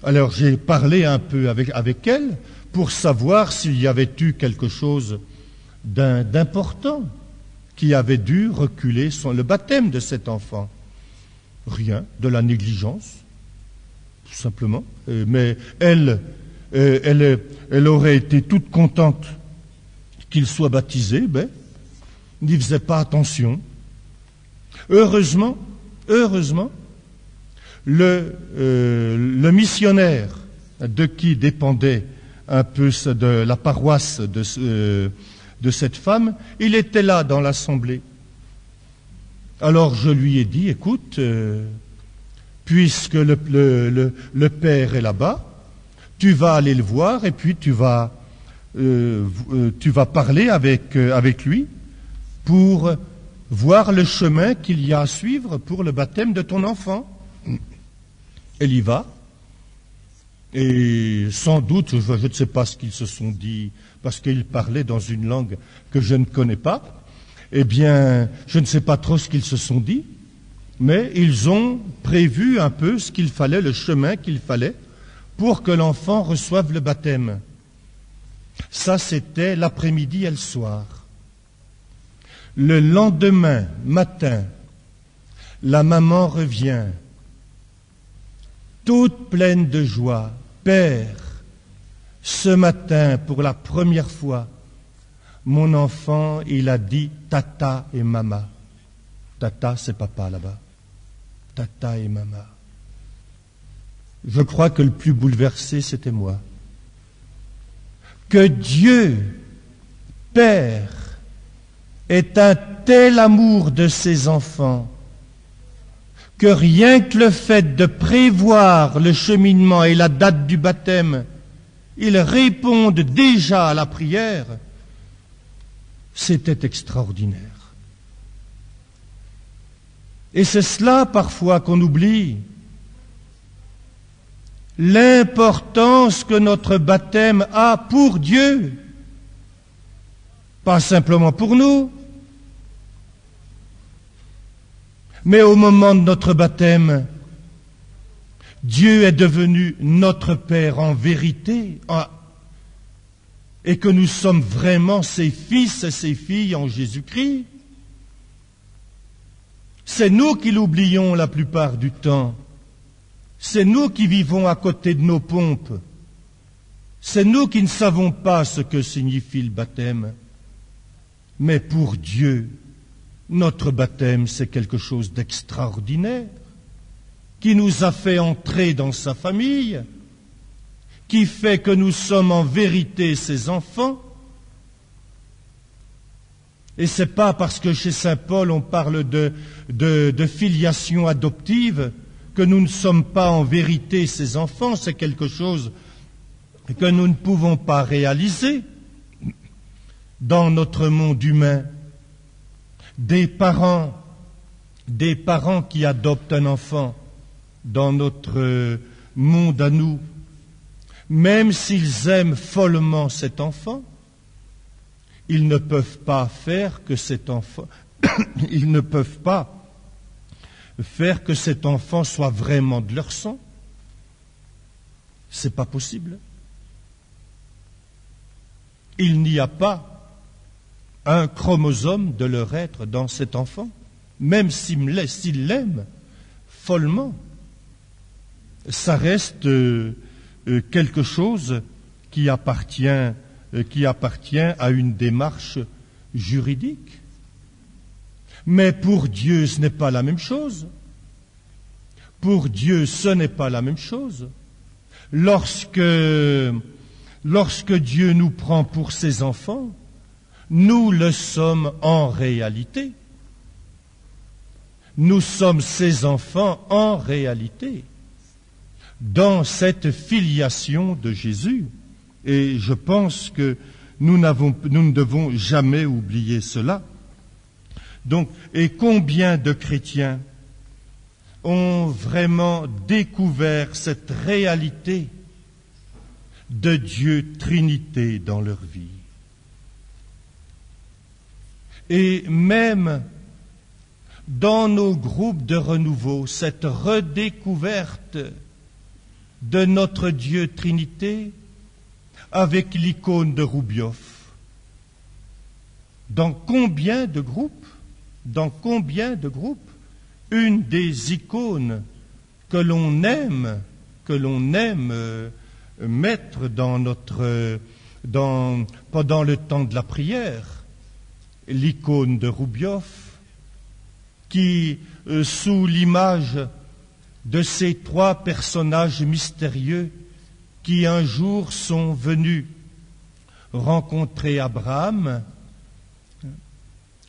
Alors j'ai parlé un peu avec elle pour savoir s'il y avait eu quelque chose d'important qui avait dû reculer le baptême de cet enfant. Rien, de la négligence, tout simplement. Mais elle aurait été toute contente qu'il soit baptisé, ben, n'y faisait pas attention. Heureusement, le missionnaire de qui dépendait un peu de la paroisse de cette femme, il était là dans l'assemblée. Alors je lui ai dit, écoute, puisque le père est là-bas, tu vas aller le voir et puis tu vas parler avec lui pour voir le chemin qu'il y a à suivre pour le baptême de ton enfant. Elle y va. Et sans doute, je ne sais pas ce qu'ils se sont dit, parce qu'ils parlaient dans une langue que je ne connais pas, eh bien, je ne sais pas trop ce qu'ils se sont dit, mais ils ont prévu un peu ce qu'il fallait, le chemin qu'il fallait, pour que l'enfant reçoive le baptême. Ça, c'était l'après-midi et le soir. Le lendemain matin, la maman revient, toute pleine de joie. Père, ce matin, pour la première fois, mon enfant, il a dit tata et mama. Tata, c'est papa là-bas. Tata et mama. Je crois que le plus bouleversé, c'était moi. Que Dieu, Père, ait un tel amour de ses enfants que rien que le fait de prévoir le cheminement et la date du baptême, ils répondent déjà à la prière, c'était extraordinaire. Et c'est cela parfois qu'on oublie, l'importance que notre baptême a pour Dieu, pas simplement pour nous, mais au moment de notre baptême, Dieu est devenu notre Père en vérité, et que nous sommes vraiment ses fils et ses filles en Jésus-Christ. C'est nous qui l'oublions la plupart du temps. C'est nous qui vivons à côté de nos pompes. C'est nous qui ne savons pas ce que signifie le baptême. Mais pour Dieu, notre baptême, c'est quelque chose d'extraordinaire, qui nous a fait entrer dans sa famille, qui fait que nous sommes en vérité ses enfants. Et c'est pas parce que chez saint Paul on parle de filiation adoptive que nous ne sommes pas en vérité ses enfants, c'est quelque chose que nous ne pouvons pas réaliser dans notre monde humain. Des parents qui adoptent un enfant dans notre monde à nous, même s'ils aiment follement cet enfant, ils ne peuvent pas faire que cet enfant, ils ne peuvent pas faire que cet enfant soit vraiment de leur sang. C'est pas possible. Il n'y a pas un chromosome de leur être dans cet enfant, même s'il l'aime follement. Ça reste quelque chose qui appartient à une démarche juridique. Mais pour Dieu, ce n'est pas la même chose. Pour Dieu, ce n'est pas la même chose. Lorsque Dieu nous prend pour ses enfants, nous le sommes en réalité. Nous sommes ses enfants en réalité, dans cette filiation de Jésus. Et je pense que nous ne devons jamais oublier cela. Donc, et combien de chrétiens ont vraiment découvert cette réalité de Dieu Trinité dans leur vie? Et même dans nos groupes de renouveau, cette redécouverte de notre Dieu Trinité avec l'icône de Roubiov. Dans combien de groupes, une des icônes que l'on aime mettre pendant le temps de la prière, l'icône de Roubiov, qui, sous l'image de ces trois personnages mystérieux qui un jour sont venus rencontrer Abraham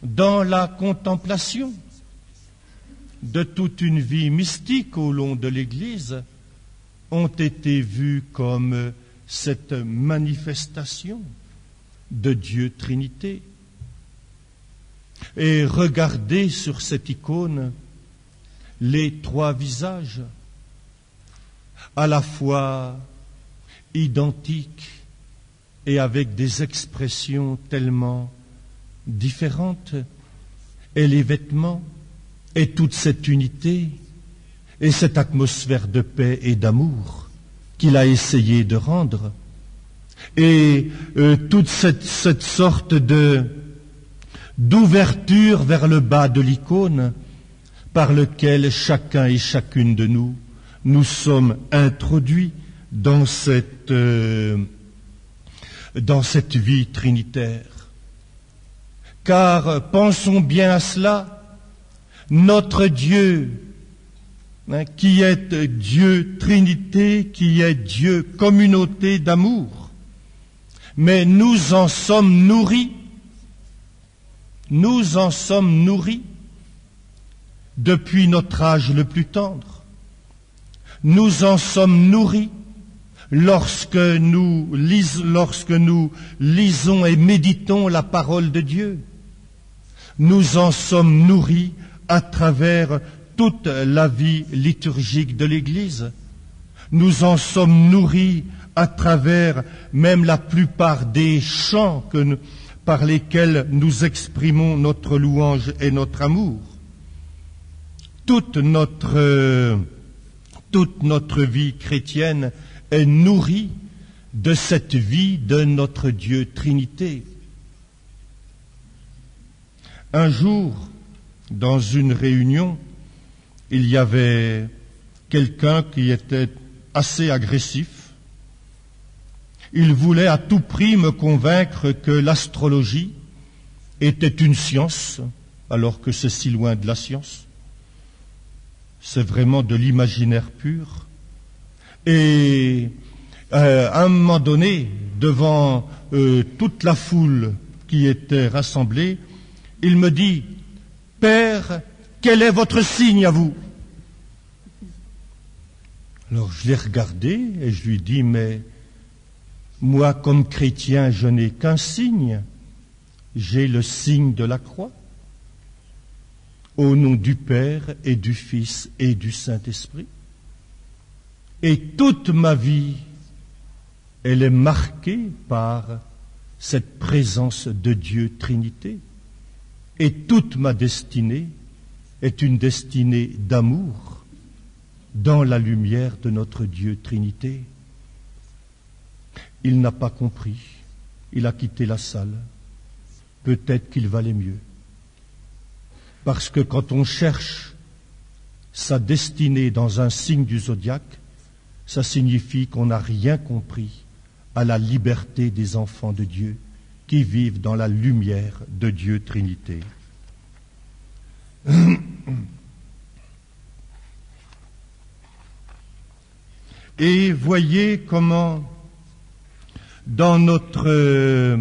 dans la contemplation de toute une vie mystique au long de l'Église, ont été vus comme cette manifestation de Dieu Trinité. Et regardez sur cette icône les trois visages, à la fois identiques et avec des expressions tellement différentes, et les vêtements, et toute cette unité, et cette atmosphère de paix et d'amour qu'il a essayé de rendre, et toute cette sorte d'ouverture vers le bas de l'icône par lequel chacun et chacune de nous sommes introduits dans cette vie trinitaire. Car pensons bien à cela, notre Dieu, qui est Dieu Trinité, qui est Dieu communauté d'amour, mais nous en sommes nourris depuis notre âge le plus tendre. Nous en sommes nourris lorsque nous lisons et méditons la parole de Dieu. Nous en sommes nourris à travers toute la vie liturgique de l'Église. Nous en sommes nourris à travers même la plupart des chants par lesquels nous exprimons notre louange et notre amour. Toute notre vie chrétienne est nourrie de cette vie de notre Dieu Trinité. Un jour, dans une réunion, il y avait quelqu'un qui était assez agressif. Il voulait à tout prix me convaincre que l'astrologie était une science, alors que c'est si loin de la science. C'est vraiment de l'imaginaire pur. Et à un moment donné, devant toute la foule qui était rassemblée, il me dit, « Père, quel est votre signe à vous ?» Alors je l'ai regardé et je lui dis, « Mais moi, comme chrétien, je n'ai qu'un signe. J'ai le signe de la croix. Au nom du Père et du Fils et du Saint-Esprit. Et toute ma vie, elle est marquée par cette présence de Dieu Trinité. Et toute ma destinée est une destinée d'amour dans la lumière de notre Dieu Trinité. » Il n'a pas compris. Il a quitté la salle. Peut-être qu'il valait mieux. Parce que quand on cherche sa destinée dans un signe du zodiaque, ça signifie qu'on n'a rien compris à la liberté des enfants de Dieu qui vivent dans la lumière de Dieu Trinité. Et voyez comment dans notre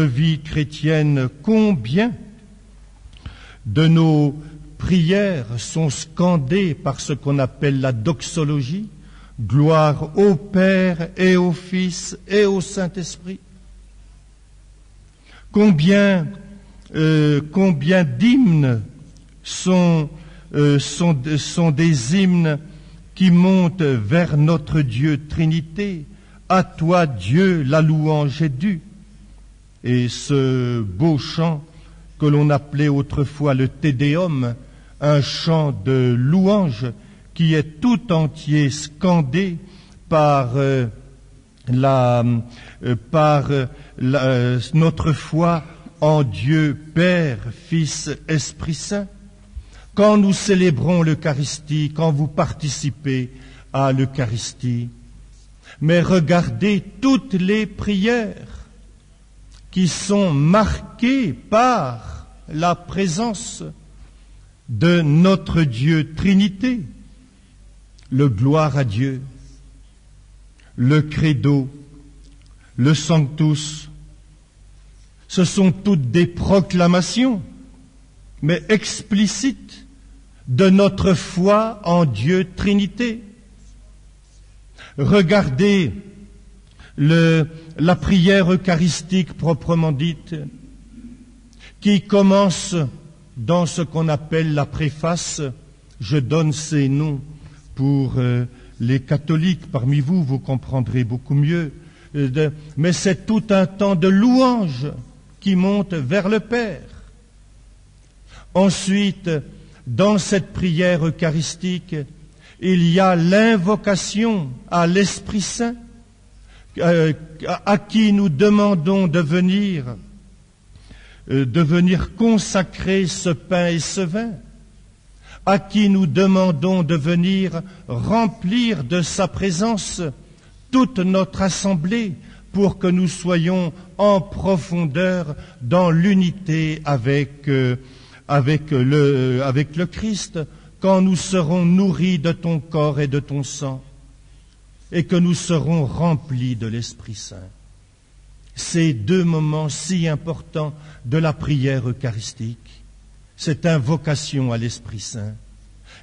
vie chrétienne, combien de nos prières sont scandées par ce qu'on appelle la doxologie, gloire au Père et au Fils et au Saint-Esprit. Combien d'hymnes sont des hymnes qui montent vers notre Dieu Trinité. À toi, Dieu, la louange est due. Et ce beau chant que l'on appelait autrefois le Te Deum, un chant de louange qui est tout entier scandé par notre foi en Dieu Père, Fils, Esprit Saint. Quand nous célébrons l'Eucharistie, quand vous participez à l'Eucharistie, mais regardez toutes les prières qui sont marquées par la présence de notre Dieu Trinité, le gloire à Dieu, le credo, le sanctus. Ce sont toutes des proclamations, mais explicites, de notre foi en Dieu Trinité. Regardez la prière eucharistique proprement dite, qui commence dans ce qu'on appelle la préface. Je donne ces noms pour les catholiques parmi vous, vous comprendrez beaucoup mieux. Mais c'est tout un temps de louange qui monte vers le Père. Ensuite, dans cette prière eucharistique, il y a l'invocation à l'Esprit Saint, à qui nous demandons de venir consacrer ce pain et ce vin, à qui nous demandons de venir remplir de sa présence toute notre assemblée pour que nous soyons en profondeur dans l'unité avec le Christ, quand nous serons nourris de ton corps et de ton sang, et que nous serons remplis de l'Esprit Saint. Ces deux moments si importants de la prière eucharistique, cette invocation à l'Esprit Saint.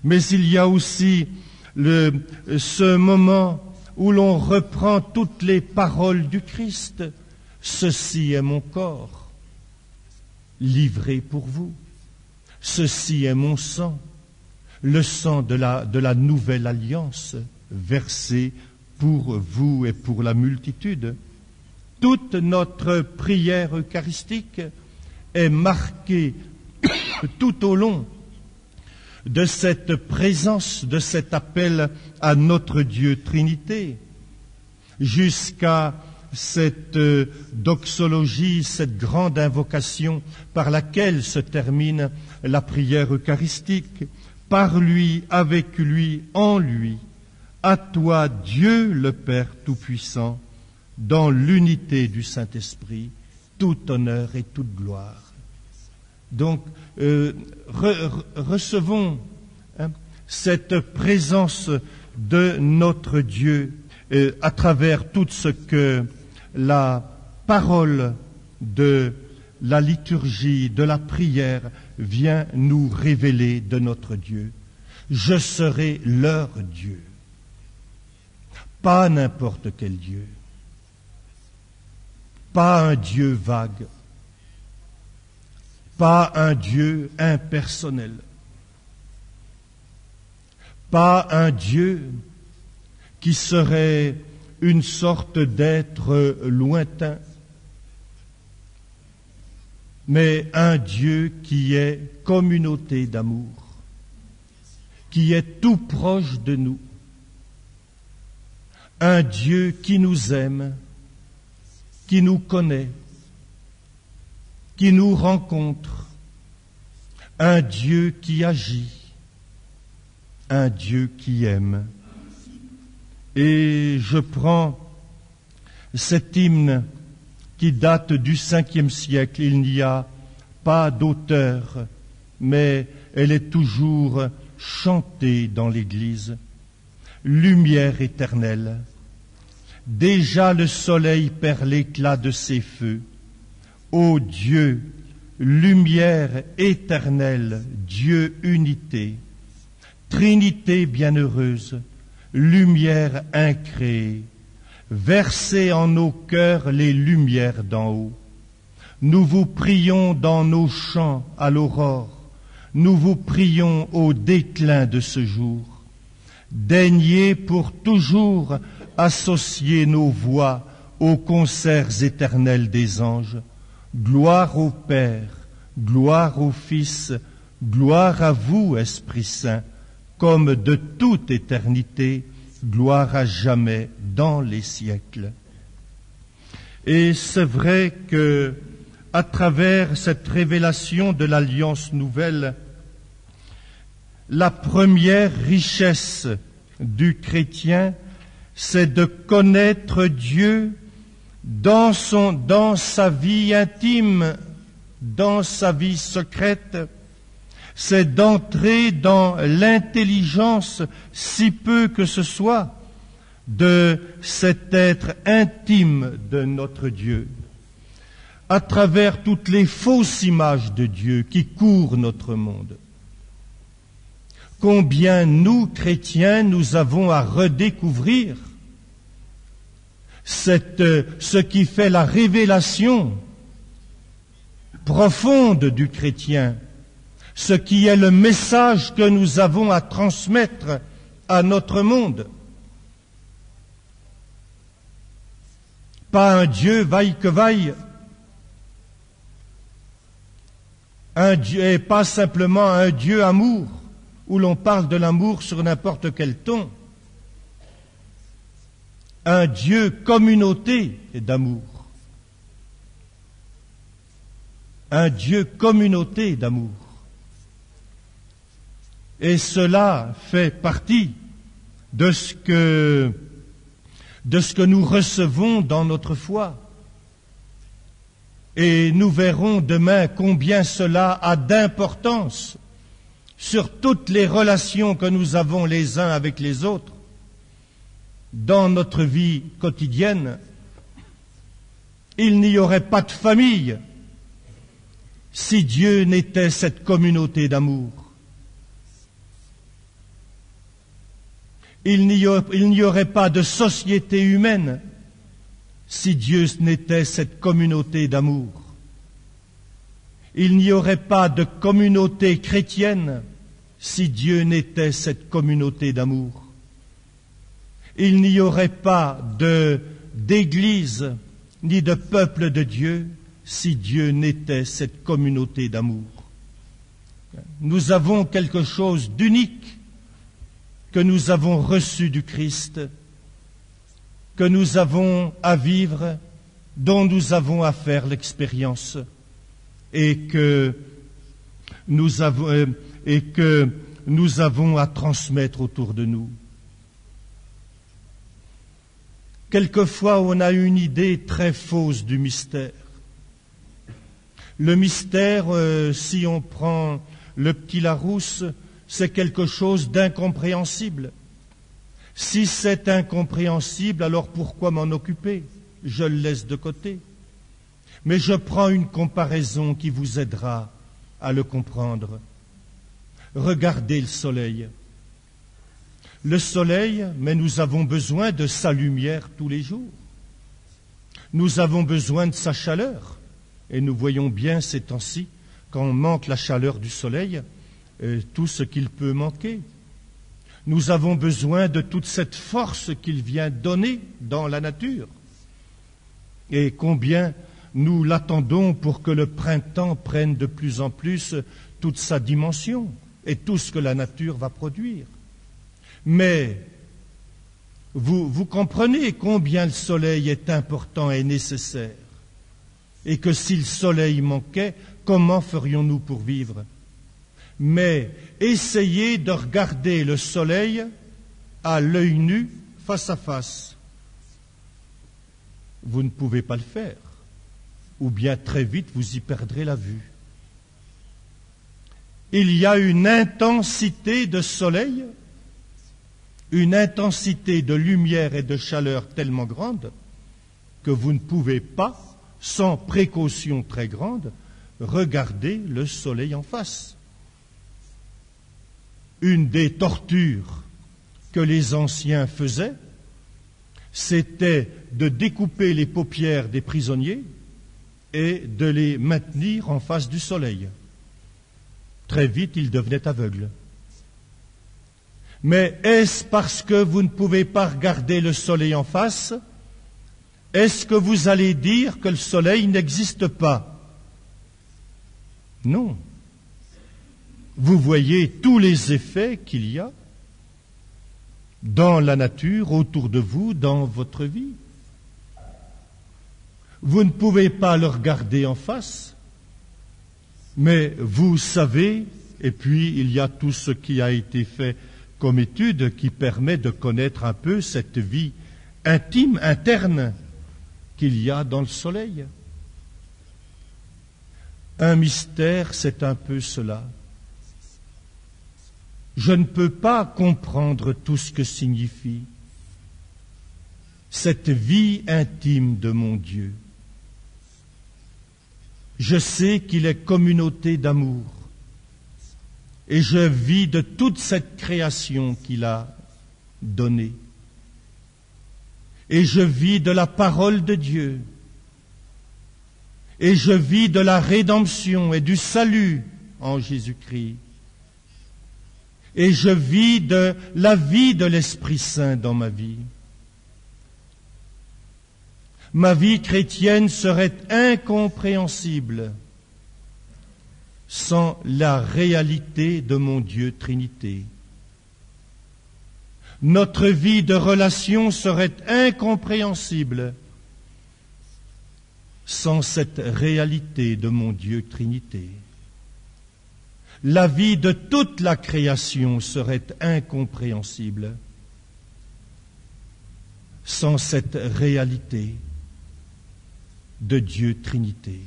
Mais il y a aussi ce moment où l'on reprend toutes les paroles du Christ. Ceci est mon corps, livré pour vous. Ceci est mon sang, le sang de la nouvelle alliance, versé pour vous et pour la multitude. Toute notre prière eucharistique est marquée tout au long de cette présence, de cet appel à notre Dieu Trinité, jusqu'à cette doxologie, cette grande invocation par laquelle se termine la prière eucharistique. Par lui, avec lui, en lui, à toi, Dieu le Père Tout-Puissant, dans l'unité du Saint-Esprit, tout honneur et toute gloire. Donc, recevons cette présence de notre Dieu à travers tout ce que la parole de la liturgie, de la prière vient nous révéler de notre Dieu. Je serai leur Dieu. Pas n'importe quel Dieu. Pas un Dieu vague. Pas un Dieu impersonnel. Pas un Dieu qui serait une sorte d'être lointain, mais un Dieu qui est communauté d'amour, qui est tout proche de nous, un Dieu qui nous aime, qui nous connaît, qui nous rencontre, un Dieu qui agit, un Dieu qui aime. Et je prends cet hymne qui date du 5e siècle. Il n'y a pas d'auteur, mais elle est toujours chantée dans l'Église. Lumière éternelle, déjà le soleil perd l'éclat de ses feux. Ô Dieu, lumière éternelle, Dieu unité, Trinité bienheureuse, lumière incréée, versez en nos cœurs les lumières d'en haut. Nous vous prions dans nos chants à l'aurore, nous vous prions au déclin de ce jour. Daignez pour toujours associer nos voix aux concerts éternels des anges. Gloire au Père, gloire au Fils, gloire à vous, Esprit Saint, comme de toute éternité, gloire à jamais dans les siècles. Et c'est vrai que, à travers cette révélation de l'Alliance nouvelle, la première richesse du chrétien, c'est de connaître Dieu dans sa vie intime, dans sa vie secrète. C'est d'entrer dans l'intelligence, si peu que ce soit, de cet être intime de notre Dieu, à travers toutes les fausses images de Dieu qui courent notre monde. Combien nous, chrétiens, nous avons à redécouvrir ce qui fait la révélation profonde du chrétien, ce qui est le message que nous avons à transmettre à notre monde. pas un Dieu vaille que vaille, un Dieu, et pas simplement un Dieu amour, où l'on parle de l'amour sur n'importe quel ton, un Dieu communauté d'amour, un Dieu communauté d'amour. Et cela fait partie de ce que nous recevons dans notre foi. Et nous verrons demain combien cela a d'importance sur toutes les relations que nous avons les uns avec les autres dans notre vie quotidienne. Il n'y aurait pas de famille si Dieu n'était cette communauté d'amour. Il n'y aurait pas de société humaine si Dieu n'était cette communauté d'amour. Il n'y aurait pas de communauté chrétienne si Dieu n'était cette communauté d'amour. Il n'y aurait pas d'église ni de peuple de Dieu si Dieu n'était cette communauté d'amour. Nous avons quelque chose d'unique que nous avons reçu du Christ, que nous avons à vivre, dont nous avons à faire l'expérience, et que nous avons à transmettre autour de nous. Quelquefois, on a une idée très fausse du mystère. Le mystère, si on prend le petit Larousse, c'est quelque chose d'incompréhensible. Si c'est incompréhensible, alors pourquoi m'en occuper? Je le laisse de côté. Mais je prends une comparaison qui vous aidera à le comprendre. Regardez le soleil. Le soleil, mais nous avons besoin de sa lumière tous les jours. Nous avons besoin de sa chaleur. Et nous voyons bien ces temps-ci, quand on manque la chaleur du soleil, tout ce qu'il peut manquer. Nous avons besoin de toute cette force qu'il vient donner dans la nature. Et combien nous l'attendons pour que le printemps prenne de plus en plus toute sa dimension et tout ce que la nature va produire. Mais vous comprenez combien le soleil est important et nécessaire. Et que si le soleil manquait, comment ferions-nous pour vivre? Mais essayez de regarder le soleil à l'œil nu, face à face. Vous ne pouvez pas le faire, ou bien très vite vous y perdrez la vue. Il y a une intensité de soleil, une intensité de lumière et de chaleur tellement grande que vous ne pouvez pas, sans précaution très grande, regarder le soleil en face. Une des tortures que les anciens faisaient, c'était de découper les paupières des prisonniers et de les maintenir en face du soleil. Très vite, ils devenaient aveugles. Mais est-ce parce que vous ne pouvez pas regarder le soleil en face? Est-ce que vous allez dire que le soleil n'existe pas? Non. Vous voyez tous les effets qu'il y a dans la nature, autour de vous, dans votre vie. Vous ne pouvez pas le regarder en face, mais vous savez, et puis il y a tout ce qui a été fait comme étude qui permet de connaître un peu cette vie intime, interne qu'il y a dans le soleil. Un mystère, c'est un peu cela. Je ne peux pas comprendre tout ce que signifie cette vie intime de mon Dieu. Je sais qu'il est communauté d'amour et je vis de toute cette création qu'il a donnée. Et je vis de la parole de Dieu. Et je vis de la rédemption et du salut en Jésus-Christ. Et je vis de la vie de l'Esprit Saint dans ma vie. Ma vie chrétienne serait incompréhensible sans la réalité de mon Dieu Trinité. Notre vie de relation serait incompréhensible sans cette réalité de mon Dieu Trinité. La vie de toute la création serait incompréhensible sans cette réalité de Dieu Trinité.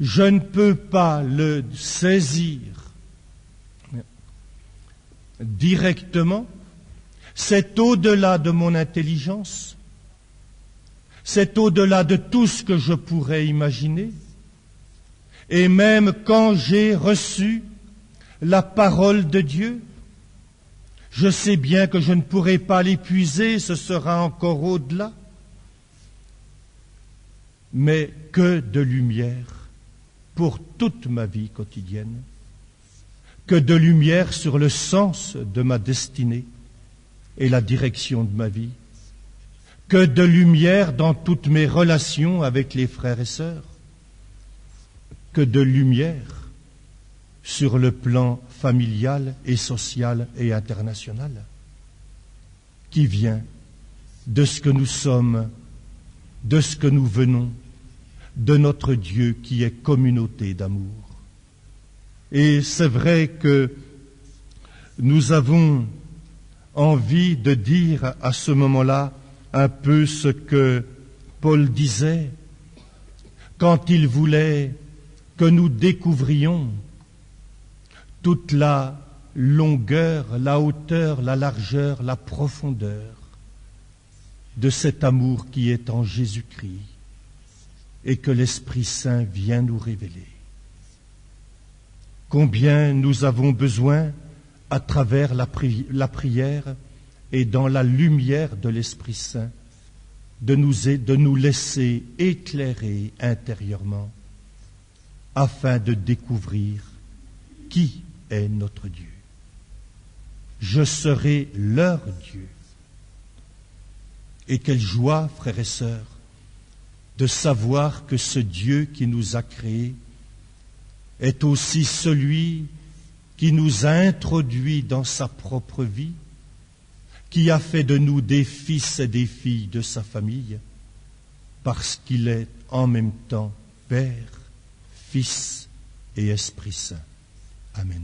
Je ne peux pas le saisir directement, c'est au-delà de mon intelligence, c'est au-delà de tout ce que je pourrais imaginer. Et même quand j'ai reçu la parole de Dieu, je sais bien que je ne pourrai pas l'épuiser, ce sera encore au-delà. Mais que de lumière pour toute ma vie quotidienne, que de lumière sur le sens de ma destinée et la direction de ma vie, que de lumière dans toutes mes relations avec les frères et sœurs, que de lumière sur le plan familial et social et international, qui vient de ce que nous sommes, de ce que nous venons, de notre Dieu qui est communauté d'amour. Et c'est vrai que nous avons envie de dire à ce moment-là un peu ce que Paul disait quand il voulait que nous découvrions toute la longueur, la hauteur, la largeur, la profondeur de cet amour qui est en Jésus-Christ et que l'Esprit Saint vient nous révéler. Combien nous avons besoin, à travers la prière et dans la lumière de l'Esprit Saint, de nous laisser éclairer intérieurement afin de découvrir qui est notre Dieu. Je serai leur Dieu. Et quelle joie, frères et sœurs, de savoir que ce Dieu qui nous a créés est aussi celui qui nous a introduits dans sa propre vie, qui a fait de nous des fils et des filles de sa famille, parce qu'il est en même temps Père, Fils et Esprit Saint. Amen.